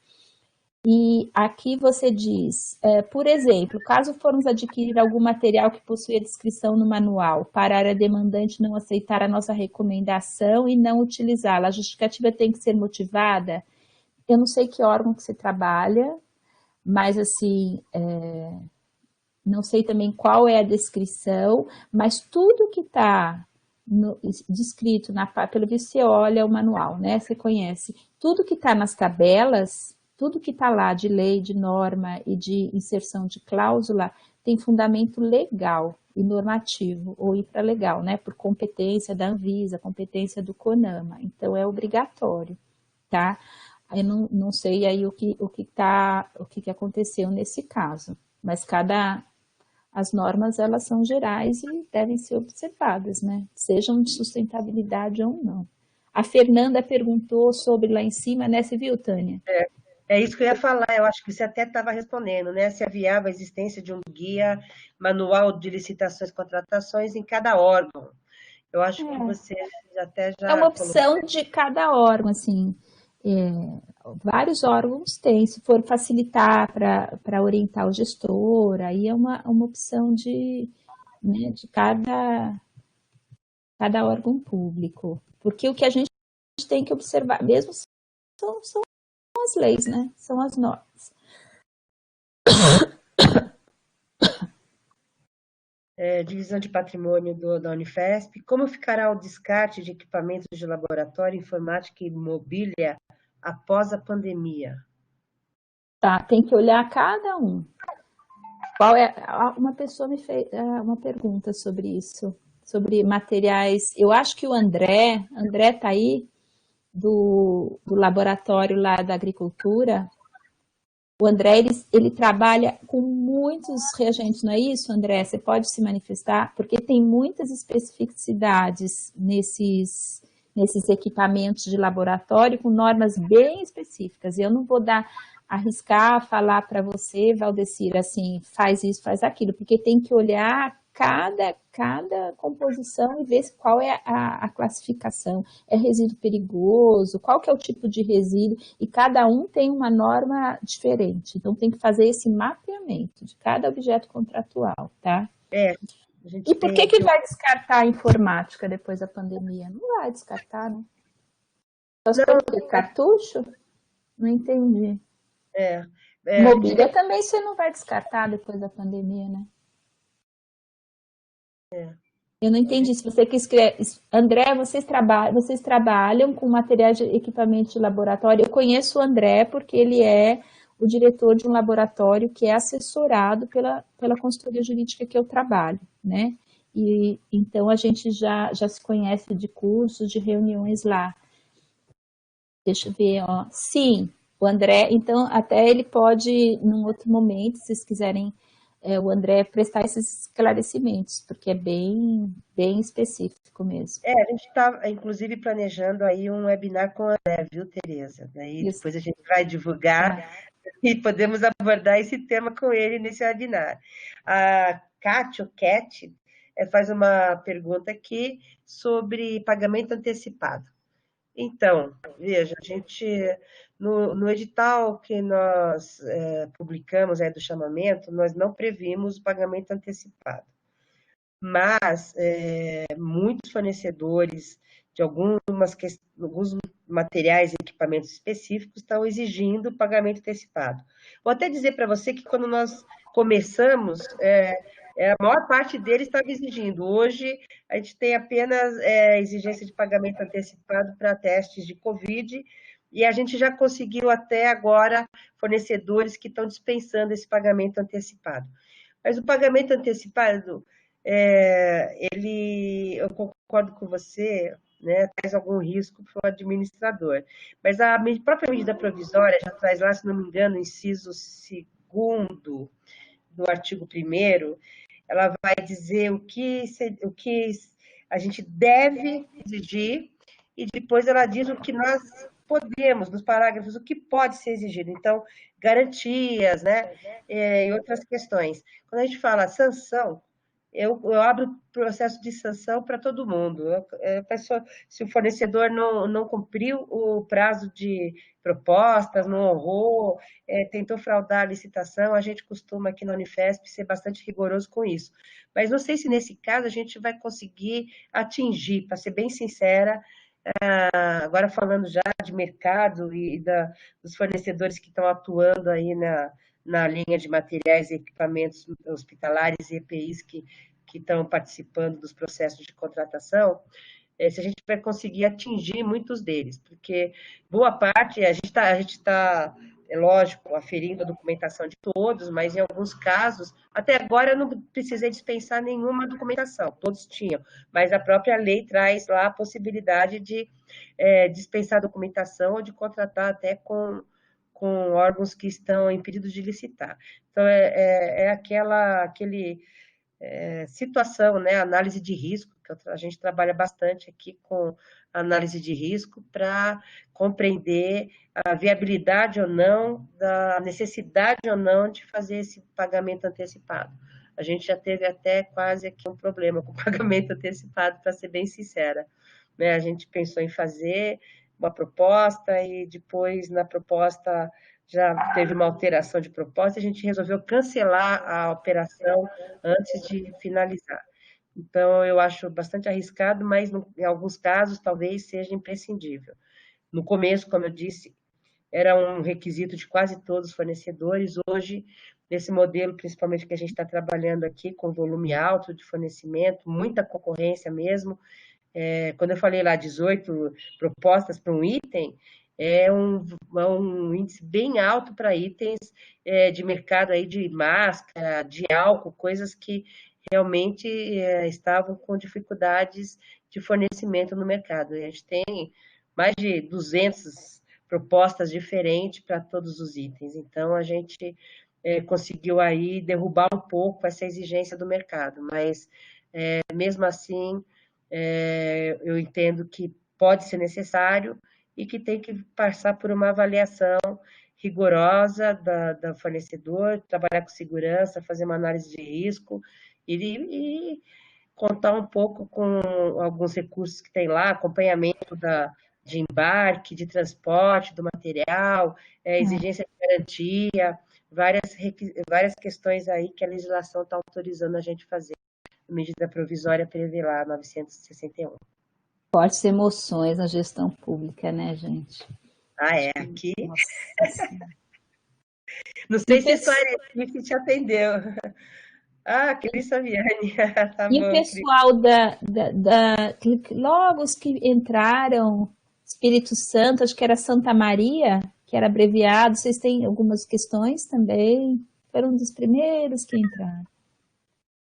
E aqui você diz, por exemplo, caso formos adquirir algum material que possui a descrição no manual, para a área demandante não aceitar a nossa recomendação e não utilizá-la, a justificativa tem que ser motivada? Eu não sei que órgão que você trabalha, mas assim, não sei também qual é a descrição, mas tudo que está descrito, pelo visto você olha o manual, né? Você conhece, tudo que está nas tabelas, tudo que está lá de lei, de norma e de inserção de cláusula tem fundamento legal e normativo, ou infralegal, né? Por competência da Anvisa, competência do CONAMA. Então, é obrigatório, tá? Aí não sei aí o que aconteceu nesse caso, mas as normas elas são gerais e devem ser observadas, né? Sejam de sustentabilidade ou não. A Fernanda perguntou sobre lá em cima, né? Você viu, Tânia? É isso que eu ia falar, eu acho que você até estava respondendo, né? Se é viável a existência de um guia manual de licitações e contratações em cada órgão. Eu acho que você até É uma já colocou. opção de cada órgão, assim. Vários órgãos têm, se for facilitar para orientar o gestor, aí é uma opção né, de cada órgão público. Porque o que a gente tem que observar mesmo são as leis, né? São as normas. Divisão de patrimônio da Unifesp, como ficará o descarte de equipamentos de laboratório, informática e mobília após a pandemia? Tá, tem que olhar cada um. Uma pessoa me fez uma pergunta sobre isso, sobre materiais. Eu acho que o André tá aí, do laboratório lá da agricultura. O André, ele trabalha com muitos reagentes, não é isso, André? Você pode se manifestar? Porque tem muitas especificidades nesses equipamentos de laboratório com normas bem específicas. E eu não vou arriscar falar para você, Valdecir, assim, faz isso, faz aquilo, porque tem que olhar cada composição e ver qual é a classificação. É resíduo perigoso? Qual que é o tipo de resíduo? E cada um tem uma norma diferente. Então, tem que fazer esse mapeamento de cada objeto contratual, tá? A gente E por tem que aqui vai descartar a informática depois da pandemia? Não vai descartar, né? Só se for cartucho? Não entendi. a gente Mobília tem, também você não vai descartar depois da pandemia, né? Eu não entendi. Se você quis escrever. André, vocês trabalham com materiais de equipamento de laboratório. Eu conheço o André porque ele é o diretor de um laboratório que é assessorado pela consultoria jurídica que eu trabalho, né? E então a gente já se conhece de cursos, de reuniões lá. Deixa eu ver, ó. Sim, o André, então até ele pode, num outro momento, se vocês quiserem, o André prestar esses esclarecimentos, porque é bem específico mesmo. a gente está, inclusive, planejando aí um webinar com a André, viu, Tereza? Daí Isso, depois a gente vai divulgar tá. e podemos abordar esse tema com ele nesse webinar. A Cat, faz uma pergunta aqui sobre pagamento antecipado. Então, veja, a gente, no edital que nós publicamos do chamamento, nós não previmos o pagamento antecipado. Mas muitos fornecedores de alguns materiais e equipamentos específicos estão exigindo pagamento antecipado. Vou até dizer para você que quando nós começamos, a maior parte deles estava exigindo. Hoje, a gente tem apenas exigência de pagamento antecipado para testes de Covid, e a gente já conseguiu até agora fornecedores que estão dispensando esse pagamento antecipado. Mas o pagamento antecipado, eu concordo com você, né, traz algum risco para o administrador. Mas a própria medida provisória já traz lá, se não me engano, o inciso 2º do artigo 1º, ela vai dizer o que a gente deve exigir e depois ela diz o que nós podemos, nos parágrafos, o que pode ser exigido. Então, garantias, né, e outras questões. Quando a gente fala sanção, eu abro processo de sanção para todo mundo. Se o fornecedor não cumpriu o prazo de propostas, não honrou, tentou fraudar a licitação, a gente costuma aqui na Unifesp ser bastante rigoroso com isso. Mas não sei se nesse caso a gente vai conseguir atingir, para ser bem sincera, agora falando já de mercado e dos fornecedores que estão atuando aí na linha de materiais e equipamentos hospitalares e EPIs que estão participando dos processos de contratação, se a gente vai conseguir atingir muitos deles, porque boa parte, a gente está é lógico, aferindo a documentação de todos, mas em alguns casos, até agora eu não precisei dispensar nenhuma documentação, todos tinham, mas a própria lei traz lá a possibilidade de dispensar documentação ou de contratar até com órgãos que estão impedidos de licitar. Então, aquele situação, né, análise de risco, que a gente trabalha bastante aqui com análise de risco para compreender a viabilidade ou não, da necessidade ou não de fazer esse pagamento antecipado. A gente já teve até quase aqui um problema com o pagamento antecipado, para ser bem sincera. Né? A gente pensou em fazer uma proposta e depois, na proposta, já teve uma alteração de proposta, a gente resolveu cancelar a operação antes de finalizar. Então, eu acho bastante arriscado, mas em alguns casos talvez seja imprescindível. No começo, como eu disse, era um requisito de quase todos os fornecedores. Hoje, nesse modelo, principalmente que a gente está trabalhando aqui, com volume alto de fornecimento, muita concorrência mesmo. Quando eu falei lá 18 propostas para um item, é um índice bem alto para itens de mercado aí de máscara, de álcool, coisas que realmente estavam com dificuldades de fornecimento no mercado. E a gente tem mais de 200 propostas diferentes para todos os itens. Então, a gente conseguiu aí derrubar um pouco essa exigência do mercado, mas mesmo assim, eu entendo que pode ser necessário e que tem que passar por uma avaliação rigorosa da fornecedor, trabalhar com segurança, fazer uma análise de risco e contar um pouco com alguns recursos que tem lá, acompanhamento de embarque, de transporte do material, exigência de garantia, várias questões aí que a legislação está autorizando a gente fazer. A medida provisória prevê lá 961. Fortes emoções na gestão pública, né, gente? Aqui. Nossa. Não sei se isso aí te atendeu. Cris Saviani. Tá E bom, o pessoal logo os que entraram, Espírito Santo, acho que era Santa Maria, que era abreviado, vocês têm algumas questões também? Foram um dos primeiros que entraram.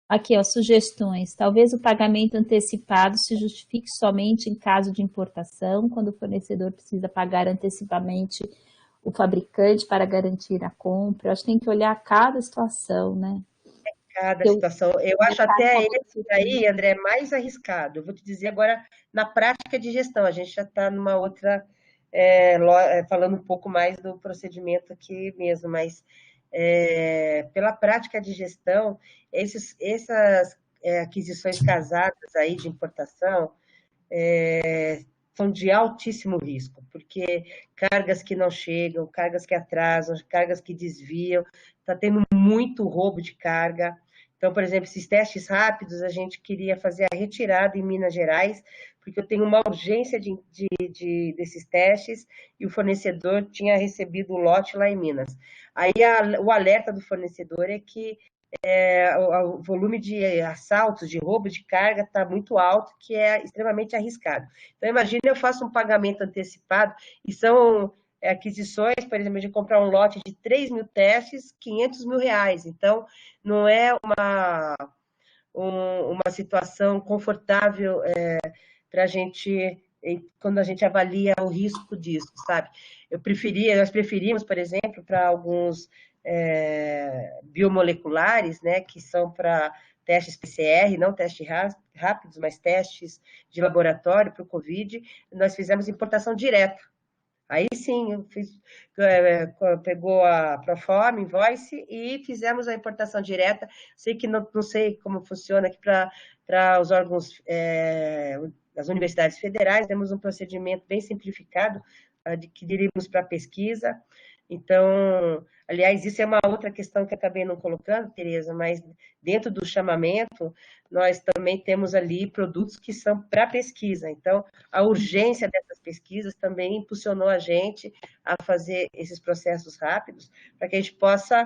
Aqui, ó, sugestões. Talvez o pagamento antecipado se justifique somente em caso de importação, quando o fornecedor precisa pagar antecipadamente o fabricante para garantir a compra. Eu acho que tem que olhar cada situação, né? Cada situação. Eu acho até esse aí, André, mais arriscado. Eu vou te dizer agora, na prática de gestão, a gente já está numa outra, falando um pouco mais do procedimento aqui mesmo, mas pela prática de gestão, essas aquisições casadas aí de importação são de altíssimo risco, porque cargas que não chegam, cargas que atrasam, cargas que desviam, está tendo muito roubo de carga. Então, por exemplo, esses testes rápidos, a gente queria fazer a retirada em Minas Gerais, porque eu tenho uma urgência desses testes e o fornecedor tinha recebido o lote lá em Minas. Aí o alerta do fornecedor é que o volume de assaltos, de roubo de carga está muito alto, que é extremamente arriscado. Então, imagina, eu faço um pagamento antecipado e são aquisições, por exemplo, de comprar um lote de 3 mil testes, 500 mil reais. Então, não é uma situação confortável para a gente, quando a gente avalia o risco disso, sabe? Nós preferimos, por exemplo, para alguns biomoleculares, né, que são para testes PCR, não testes rápidos, mas testes de laboratório para o COVID, nós fizemos importação direta. Aí sim, pegou a Proforma, Invoice e fizemos a importação direta. Sei que não sei como funciona aqui para os órgãos das universidades federais, temos um procedimento bem simplificado que diríamos para pesquisa. Então, aliás, isso é uma outra questão que eu acabei não colocando, Tereza, mas dentro do chamamento, nós também temos ali produtos que são para pesquisa. Então, a urgência dessas pesquisas também impulsionou a gente a fazer esses processos rápidos, para que a gente possa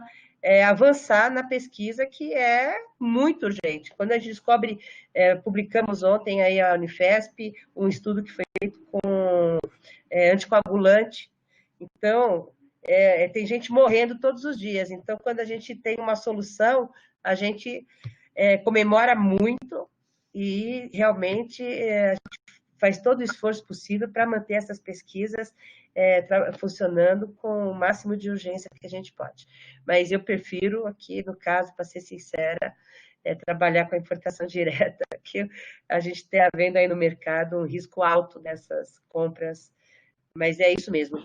avançar na pesquisa, que é muito urgente. Quando a gente descobre, publicamos ontem aí a Unifesp, um estudo que foi feito com anticoagulante. Então, tem gente morrendo todos os dias. Então, quando a gente tem uma solução, a gente comemora muito e realmente a gente faz todo o esforço possível para manter essas pesquisas funcionando com o máximo de urgência que a gente pode. Mas eu prefiro aqui, no caso, para ser sincera, trabalhar com a importação direta, que a gente está vendo aí no mercado um risco alto dessas compras, mas é isso mesmo,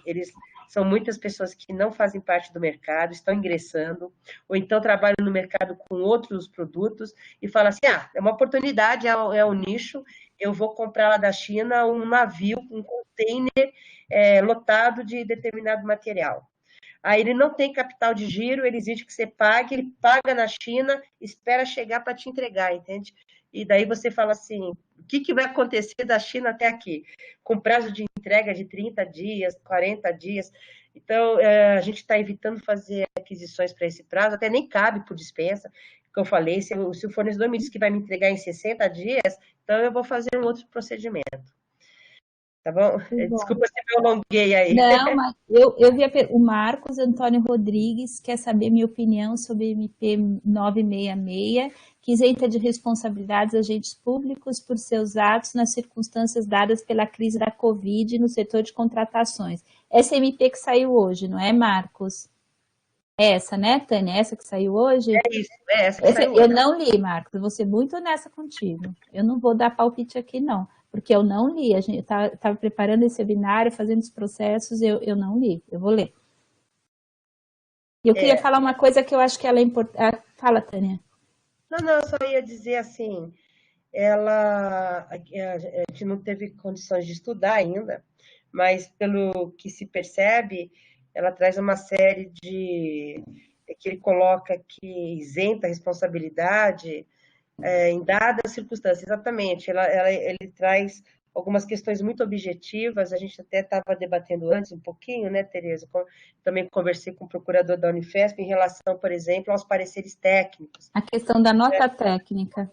são muitas pessoas que não fazem parte do mercado, estão ingressando, ou então trabalham no mercado com outros produtos e falam assim, é uma oportunidade, é um nicho, eu vou comprar lá da China um navio, um container lotado de determinado material. Aí ele não tem capital de giro, ele exige que você pague, ele paga na China, espera chegar para te entregar, entende? E daí você fala assim, o que vai acontecer da China até aqui? Com prazo de entrega de 30 dias, 40 dias. Então, a gente está evitando fazer aquisições para esse prazo, até nem cabe por dispensa, que eu falei, se o fornecedor me diz que vai me entregar em 60 dias, então eu vou fazer um outro procedimento. Tá bom? Desculpa se eu alonguei aí. Não, mas eu vi o Marcos Antônio Rodrigues quer saber minha opinião sobre MP 966, que isenta de responsabilidades agentes públicos por seus atos nas circunstâncias dadas pela crise da Covid no setor de contratações. Essa MP que saiu hoje, não é, Marcos? Essa, né, Tânia? Essa que saiu hoje? É isso, essa que saiu hoje. Eu não li, Marcos, vou ser muito honesta contigo. Eu não vou dar palpite aqui, não. Porque eu não li, a gente estava preparando esse webinário, fazendo os processos, eu não li, eu vou ler. E eu queria falar uma coisa que eu acho que ela é importante. Fala, Tânia. Não, eu só ia dizer assim, a gente não teve condições de estudar ainda, mas pelo que se percebe, ela traz uma série que ele coloca que isenta a responsabilidade em dadas circunstâncias, exatamente. Ele traz algumas questões muito objetivas, a gente até estava debatendo antes um pouquinho, né, Tereza? Também conversei com o procurador da Unifesp em relação, por exemplo, aos pareceres técnicos. A questão da nota técnica.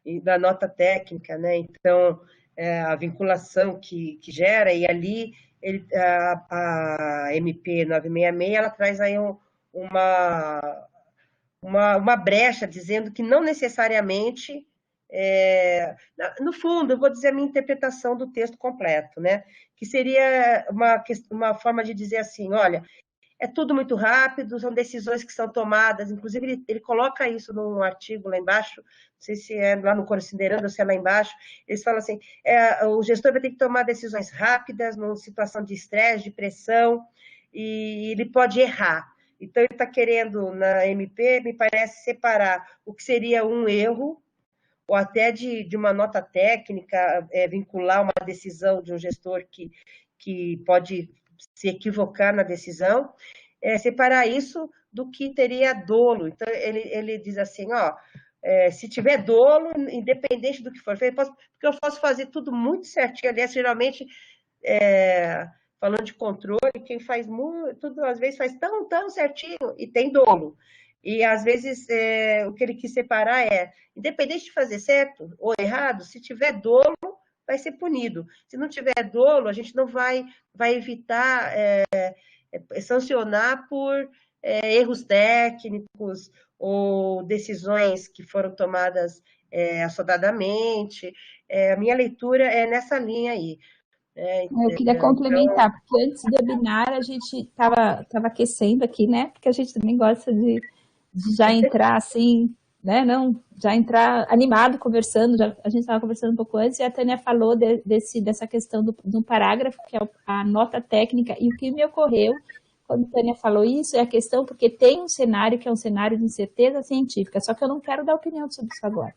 E da nota técnica, né? Então, a vinculação que gera, e ali a MP 966, ela traz aí uma brecha dizendo que não necessariamente, no fundo, eu vou dizer a minha interpretação do texto completo, né? Que seria uma forma de dizer assim, olha, é tudo muito rápido, são decisões que são tomadas, inclusive ele coloca isso num artigo lá embaixo, não sei se é lá no Considerando ou se é lá embaixo, eles falam assim, o gestor vai ter que tomar decisões rápidas, numa situação de estresse, de pressão, e ele pode errar. Então, ele está querendo, na MP, me parece, separar o que seria um erro, ou até de uma nota técnica, vincular uma decisão de um gestor que pode se equivocar na decisão, separar isso do que teria dolo. Então, ele diz assim, se tiver dolo, independente do que for feito, porque eu posso fazer tudo muito certinho. Aliás, geralmente, falando de controle, quem faz tudo, às vezes, faz tão certinho e tem dolo. E, às vezes, o que ele quis separar independente de fazer certo ou errado, se tiver dolo, vai ser punido. Se não tiver dolo, a gente não vai evitar sancionar por erros técnicos ou decisões que foram tomadas assodadamente. A minha leitura é nessa linha aí. Eu queria complementar, porque antes do webinar a gente estava aquecendo aqui, né? Porque a gente também gosta de já entrar assim, né? Não, já entrar animado, conversando. A gente estava conversando um pouco antes e a Tânia falou dessa questão do parágrafo, que é a nota técnica. E o que me ocorreu quando a Tânia falou isso é a questão, porque tem um cenário que é um cenário de incerteza científica, só que eu não quero dar opinião sobre isso agora.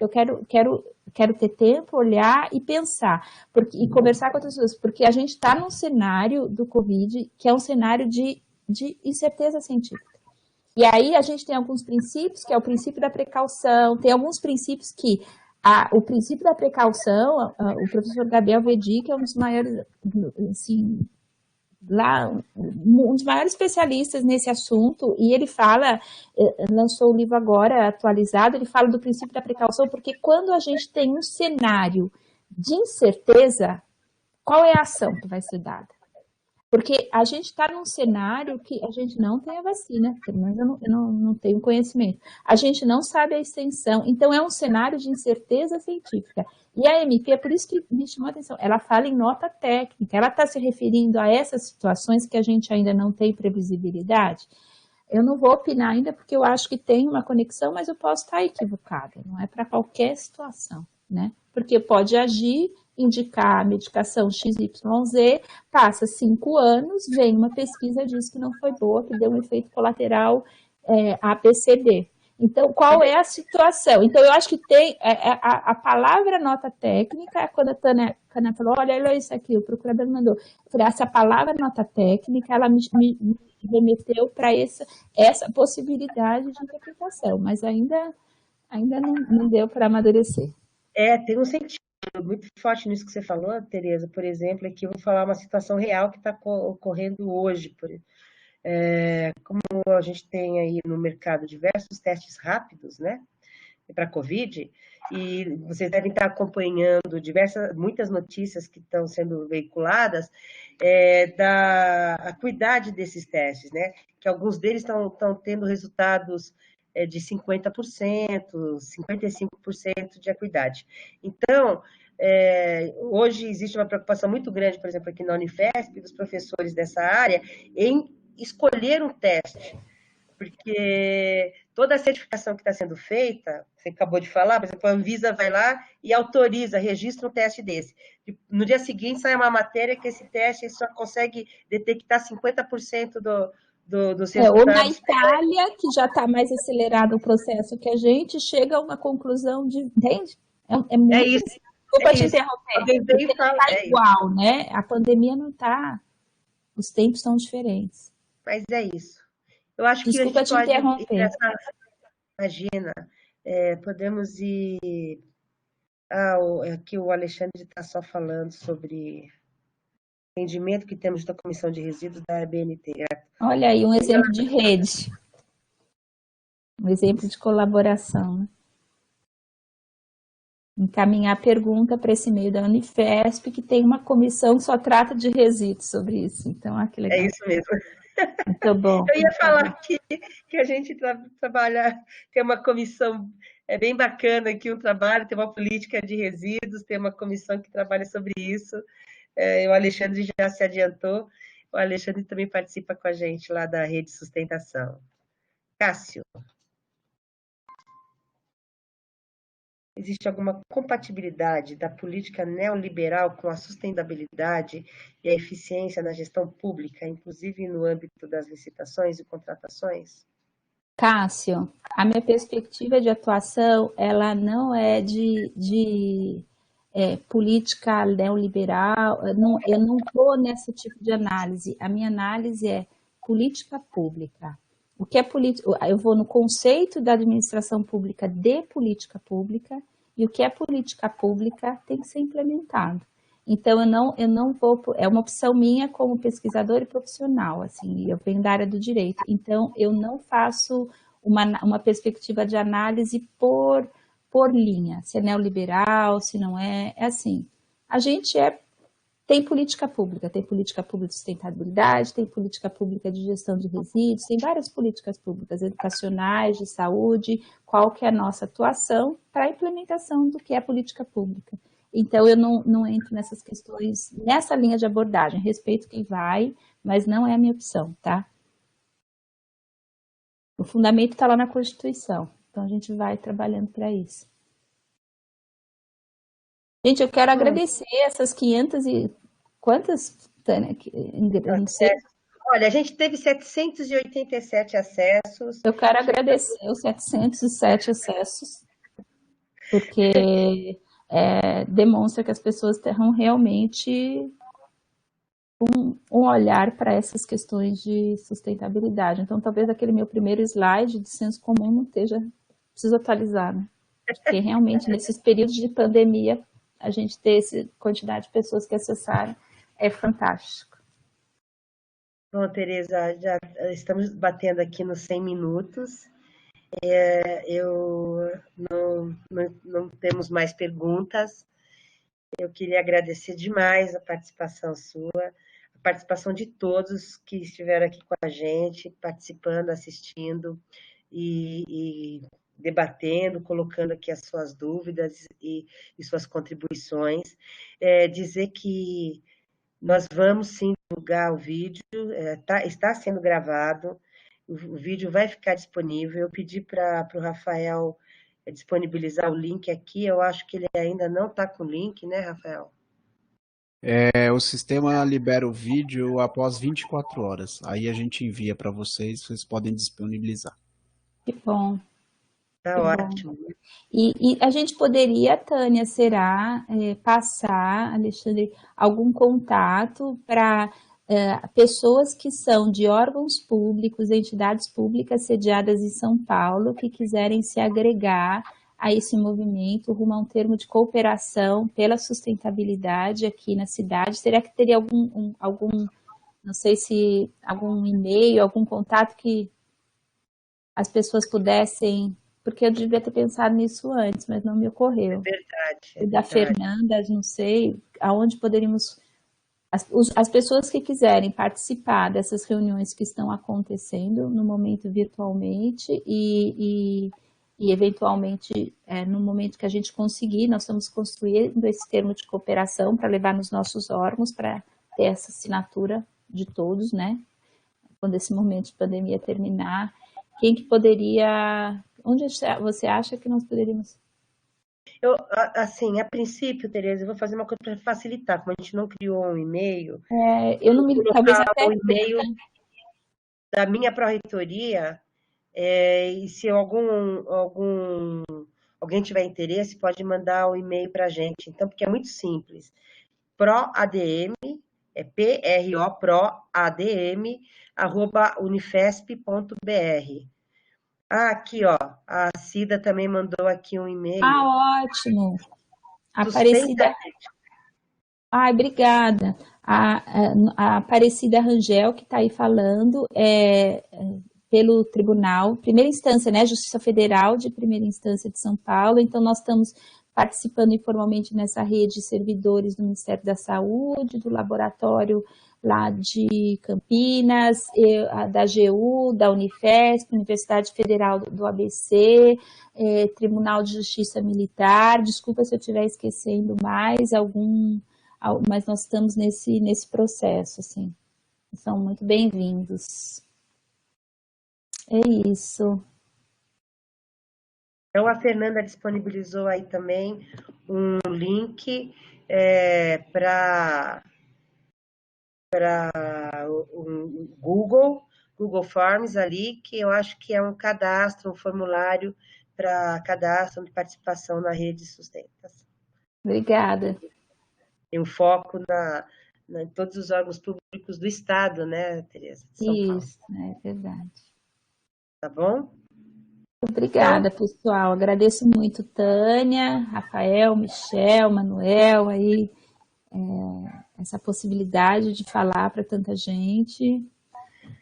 Eu quero ter tempo, olhar e pensar, e conversar com outras pessoas, porque a gente está num cenário do Covid que é um cenário de incerteza científica. E aí a gente tem alguns princípios, que é o princípio da precaução, tem alguns princípios que o princípio da precaução, o professor Gabriel Vedi, que é um dos maiores, assim, um dos maiores especialistas nesse assunto, e ele lançou o livro agora atualizado, ele fala do princípio da precaução, porque quando a gente tem um cenário de incerteza, qual é a ação que vai ser dada? Porque a gente está num cenário que a gente não tem a vacina, pelo menos eu não tenho conhecimento. A gente não sabe a extensão, então é um cenário de incerteza científica. E a MP, é por isso que me chamou a atenção, ela fala em nota técnica, ela está se referindo a essas situações que a gente ainda não tem previsibilidade. Eu não vou opinar ainda porque eu acho que tem uma conexão, mas eu posso estar equivocada, não é para qualquer situação, né? Porque pode agir, indicar a medicação XYZ, passa 5 anos, vem uma pesquisa, diz que não foi boa, que deu um efeito colateral ABCD. Então, qual é a situação? Então, eu acho que tem a palavra nota técnica, é quando a Tânia falou, olha isso aqui, o procurador mandou. Eu falei, essa palavra nota técnica, ela me remeteu para essa possibilidade de interpretação, mas ainda não deu para amadurecer. Tem um sentido muito forte nisso que você falou, Tereza. Por exemplo, aqui eu vou falar uma situação real que está ocorrendo hoje. Como a gente tem aí no mercado diversos testes rápidos, né, para Covid, e vocês devem estar acompanhando muitas notícias que estão sendo veiculadas da acuidade desses testes, né, que alguns deles estão tendo resultados de 50%, 55% de acuidade. Então, hoje existe uma preocupação muito grande, por exemplo, aqui na Unifesp, dos professores dessa área, em escolher um teste, porque toda a certificação que está sendo feita, você acabou de falar, por exemplo, a Anvisa vai lá e autoriza, registra um teste desse. No dia seguinte sai uma matéria que esse teste só consegue detectar 50% dos resultados. Ou na Itália, que já está mais acelerado o processo que a gente, chega a uma conclusão de... Entende? É isso. Desculpa te interromper. Está igual, né? A pandemia não está... Os tempos são diferentes. Mas é isso. Eu acho que a gente pode ir nessa... Imagina, podemos ir... aqui o Alexandre está só falando sobre o entendimento que temos da Comissão de Resíduos da ABNT. Olha aí, um exemplo de rede. Um exemplo de colaboração. Né? Encaminhar a pergunta para esse meio da Unifesp, que tem uma comissão que só trata de resíduos sobre isso. Então, que legal. É isso mesmo. Muito bom. Eu ia falar que a gente trabalha, tem uma comissão bem bacana aqui, um trabalho, tem uma política de resíduos, tem uma comissão que trabalha sobre isso. O Alexandre já se adiantou, o Alexandre também participa com a gente lá da Rede Sustentação. Cássio, existe alguma compatibilidade da política neoliberal com a sustentabilidade e a eficiência na gestão pública, inclusive no âmbito das licitações e contratações? Cássio, a minha perspectiva de atuação, ela não é de política neoliberal, eu não estou nesse tipo de análise. A minha análise é política pública. O que é política? Eu vou no conceito da administração pública de política pública, e o que é política pública tem que ser implementado. Então, eu não vou... É uma opção minha como pesquisadora e profissional, assim, eu venho da área do direito. Então, eu não faço uma perspectiva de análise por linha, se é neoliberal, se não é, é assim. A gente tem política pública de sustentabilidade, tem política pública de gestão de resíduos, tem várias políticas públicas educacionais, de saúde, qual que é a nossa atuação para a implementação do que é política pública. Então, eu não entro nessas questões, nessa linha de abordagem, respeito quem vai, mas não é a minha opção, tá? O fundamento está lá na Constituição, então a gente vai trabalhando para isso. Gente, eu quero agradecer essas 500 e... Quantas, Tânia? Eu não sei. Olha, a gente teve 787 acessos. Eu quero agradecer os 707 acessos, porque demonstra que as pessoas terão realmente um olhar para essas questões de sustentabilidade. Então, talvez aquele meu primeiro slide de senso comum não esteja... Preciso atualizar, né? Porque realmente, nesses períodos de pandemia, a gente ter essa quantidade de pessoas que acessaram é fantástico. Bom, Tereza, já estamos batendo aqui nos 100 minutos. Eu não temos mais perguntas. Eu queria agradecer demais a participação sua, a participação de todos que estiveram aqui com a gente, participando, assistindo e debatendo, colocando aqui as suas dúvidas e suas contribuições. Dizer que nós vamos sim divulgar o vídeo, está sendo gravado, o vídeo vai ficar disponível. Eu pedi para o Rafael disponibilizar o link aqui, eu acho que ele ainda não está com o link, né, Rafael? O sistema libera o vídeo após 24 horas. Aí a gente envia para vocês podem disponibilizar. Que bom. Tá ótimo. E a gente poderia, Tânia, passar, Alexandre, algum contato para pessoas que são de órgãos públicos, entidades públicas sediadas em São Paulo, que quiserem se agregar a esse movimento rumo a um termo de cooperação pela sustentabilidade aqui na cidade? Será que teria algum não sei se algum e-mail, algum contato que as pessoas pudessem, porque eu devia ter pensado nisso antes, mas não me ocorreu. É verdade. E da Fernanda, não sei, aonde poderíamos... As pessoas que quiserem participar dessas reuniões que estão acontecendo no momento virtualmente e eventualmente, no momento que a gente conseguir, nós estamos construindo esse termo de cooperação para levar nos nossos órgãos, para ter essa assinatura de todos, né? Quando esse momento de pandemia terminar, quem que poderia... Onde você acha que nós poderíamos... Assim, a princípio, Tereza, eu vou fazer uma coisa para facilitar, como a gente não criou um e-mail, eu não me... Talvez até... o e-mail da minha pró-reitoria, e se alguém tiver interesse, pode mandar o e-mail para a gente. Então, porque é muito simples. PROADM, PROADM@unifesp.br. Aqui, ó, a Cida também mandou aqui um e-mail. Ótimo. Aparecida... obrigada. A Aparecida Rangel, que está aí falando, pelo Tribunal, primeira instância, né, Justiça Federal de primeira instância de São Paulo. Então, nós estamos participando informalmente nessa rede de servidores do Ministério da Saúde, do laboratório lá de Campinas, da AGU, da Unifesp, Universidade Federal do ABC, Tribunal de Justiça Militar. Desculpa se eu estiver esquecendo mas nós estamos nesse processo, assim. São muito bem-vindos. É isso. Então, a Fernanda disponibilizou aí também um link para o Google Forms ali, que eu acho que é um cadastro, um formulário para cadastro de participação na rede Sustentação. Obrigada. Tem um foco em todos os órgãos públicos do Estado, né, Tereza? Isso, é verdade. Tá bom? Obrigada, pessoal. Agradeço muito, Tânia, Rafael, Michel, Manuel, aí, essa possibilidade de falar para tanta gente.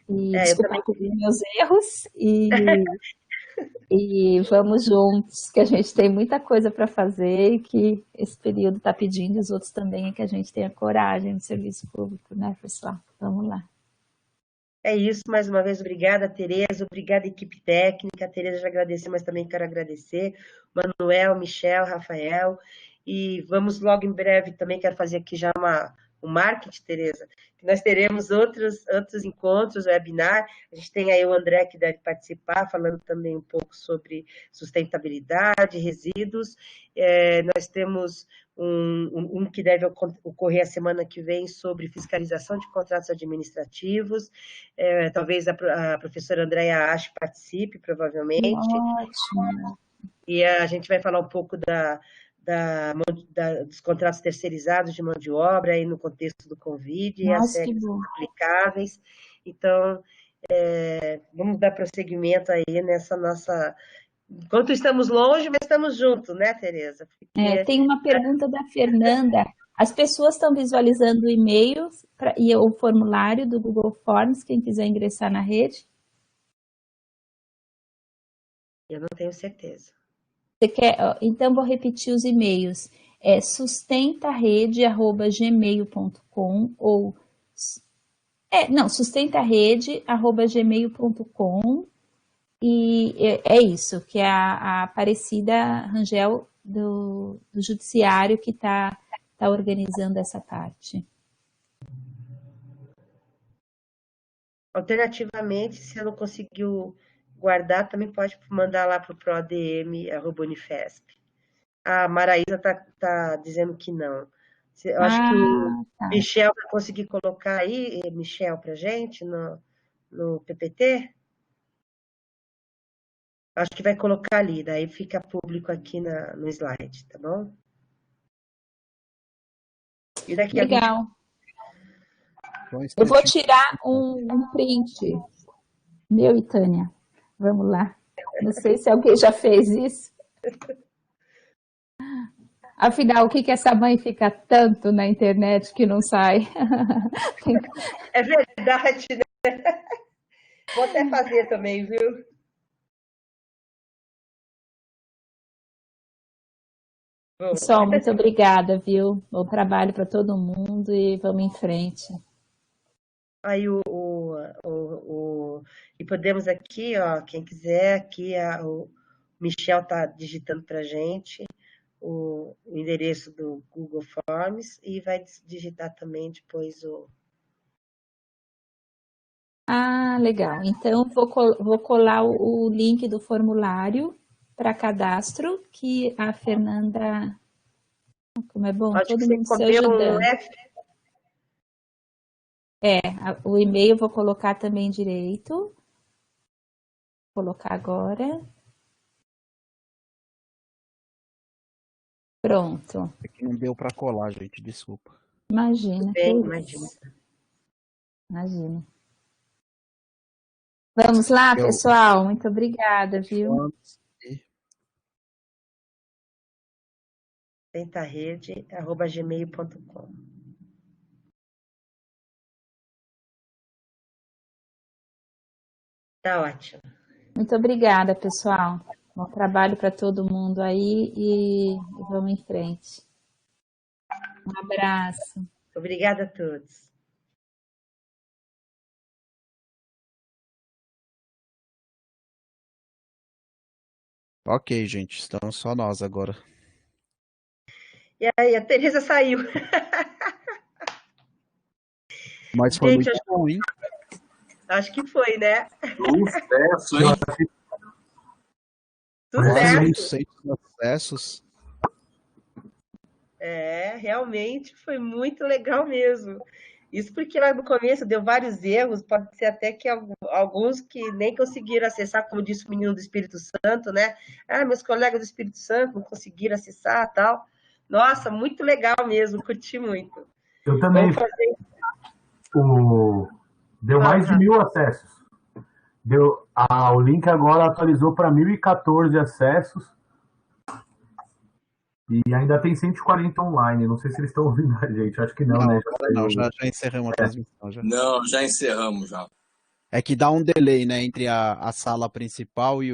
E desculpa meus erros. E vamos juntos, que a gente tem muita coisa para fazer e que esse período está pedindo, os outros também, que a gente tenha coragem no serviço público, né, pessoal? Vamos lá. É isso, mais uma vez, obrigada, Tereza, obrigada, equipe técnica. A Tereza já agradeceu, mas também quero agradecer. Manuel, Michel, Rafael. E vamos logo em breve também, quero fazer aqui já um marketing, Tereza, que nós teremos outros encontros, webinar. A gente tem aí o André que deve participar, falando também um pouco sobre sustentabilidade, resíduos. Nós temos um que deve ocorrer a semana que vem sobre fiscalização de contratos administrativos. Talvez a professora Andréia Ache participe, provavelmente. Ótimo. E a gente vai falar um pouco dos contratos terceirizados de mão de obra aí no contexto do Covid e as regras aplicáveis. Então, vamos dar prosseguimento aí nessa nossa... Enquanto estamos longe, mas estamos juntos, né, Tereza? Tem uma pergunta da Fernanda. As pessoas estão visualizando o e-mail e o formulário do Google Forms, quem quiser ingressar na rede? Eu não tenho certeza. Você quer? Então, vou repetir os e-mails. Sustentarede@gmail.com ou Não, sustentarede@gmail.com e é isso, que é a Aparecida Rangel do Judiciário que tá organizando essa parte. Alternativamente, se eu não conseguiu guardar, também pode mandar lá para o prodm@unifesp. A Maraísa tá dizendo que não. Eu acho que o Tá. Michel vai conseguir colocar aí, Michel, para gente no PPT. Acho que vai colocar ali, daí fica público aqui no slide, tá bom? E daqui Legal. Então, Eu vou tirar um print. Meu e Tânia. Vamos lá. Não sei se alguém já fez isso. Afinal, o que essa mãe fica tanto na internet que não sai? É verdade, né? Vou até fazer também, viu? Pessoal, muito obrigada, viu? Bom trabalho para todo mundo e vamos em frente. Aí e podemos aqui, ó, quem quiser, aqui o Michel tá digitando para gente o endereço do Google Forms e vai digitar também depois o. Ah, legal. Então, vou colar o link do formulário para cadastro, que a Fernanda... Como é bom, Acho todo que você mundo se comeu ajudando. um F. O e-mail vou colocar também direito. Vou colocar agora. Pronto. É que não deu para colar, gente, desculpa. Imagina. Bem, imagina. Imagina. Vamos lá, pessoal. Muito obrigada, viu? tentarrede@gmail.com. Tá ótimo. Muito obrigada, pessoal. Bom trabalho para todo mundo aí e vamos em frente. Um abraço. Obrigada a todos. Ok, gente, estamos só nós agora. E aí, a Tereza saiu. Mas foi Gente, muito bom, hein? acho que foi, né? Sucesso, hein? Sucesso. 400 acessos. Realmente foi muito legal mesmo. Isso porque lá no começo deu vários erros, pode ser até que alguns que nem conseguiram acessar, como disse o menino do Espírito Santo, né? Meus colegas do Espírito Santo não conseguiram acessar tal. Nossa, muito legal mesmo, curti muito. Eu também. Vamos fazer... Deu mais de 1.000 acessos. O link agora atualizou para 1.014 acessos. E ainda tem 140 online. Não sei se eles estão ouvindo a gente. Acho que não, né? Já encerramos a transmissão. Já. Não, já encerramos já. É que dá um delay, né, entre a sala principal e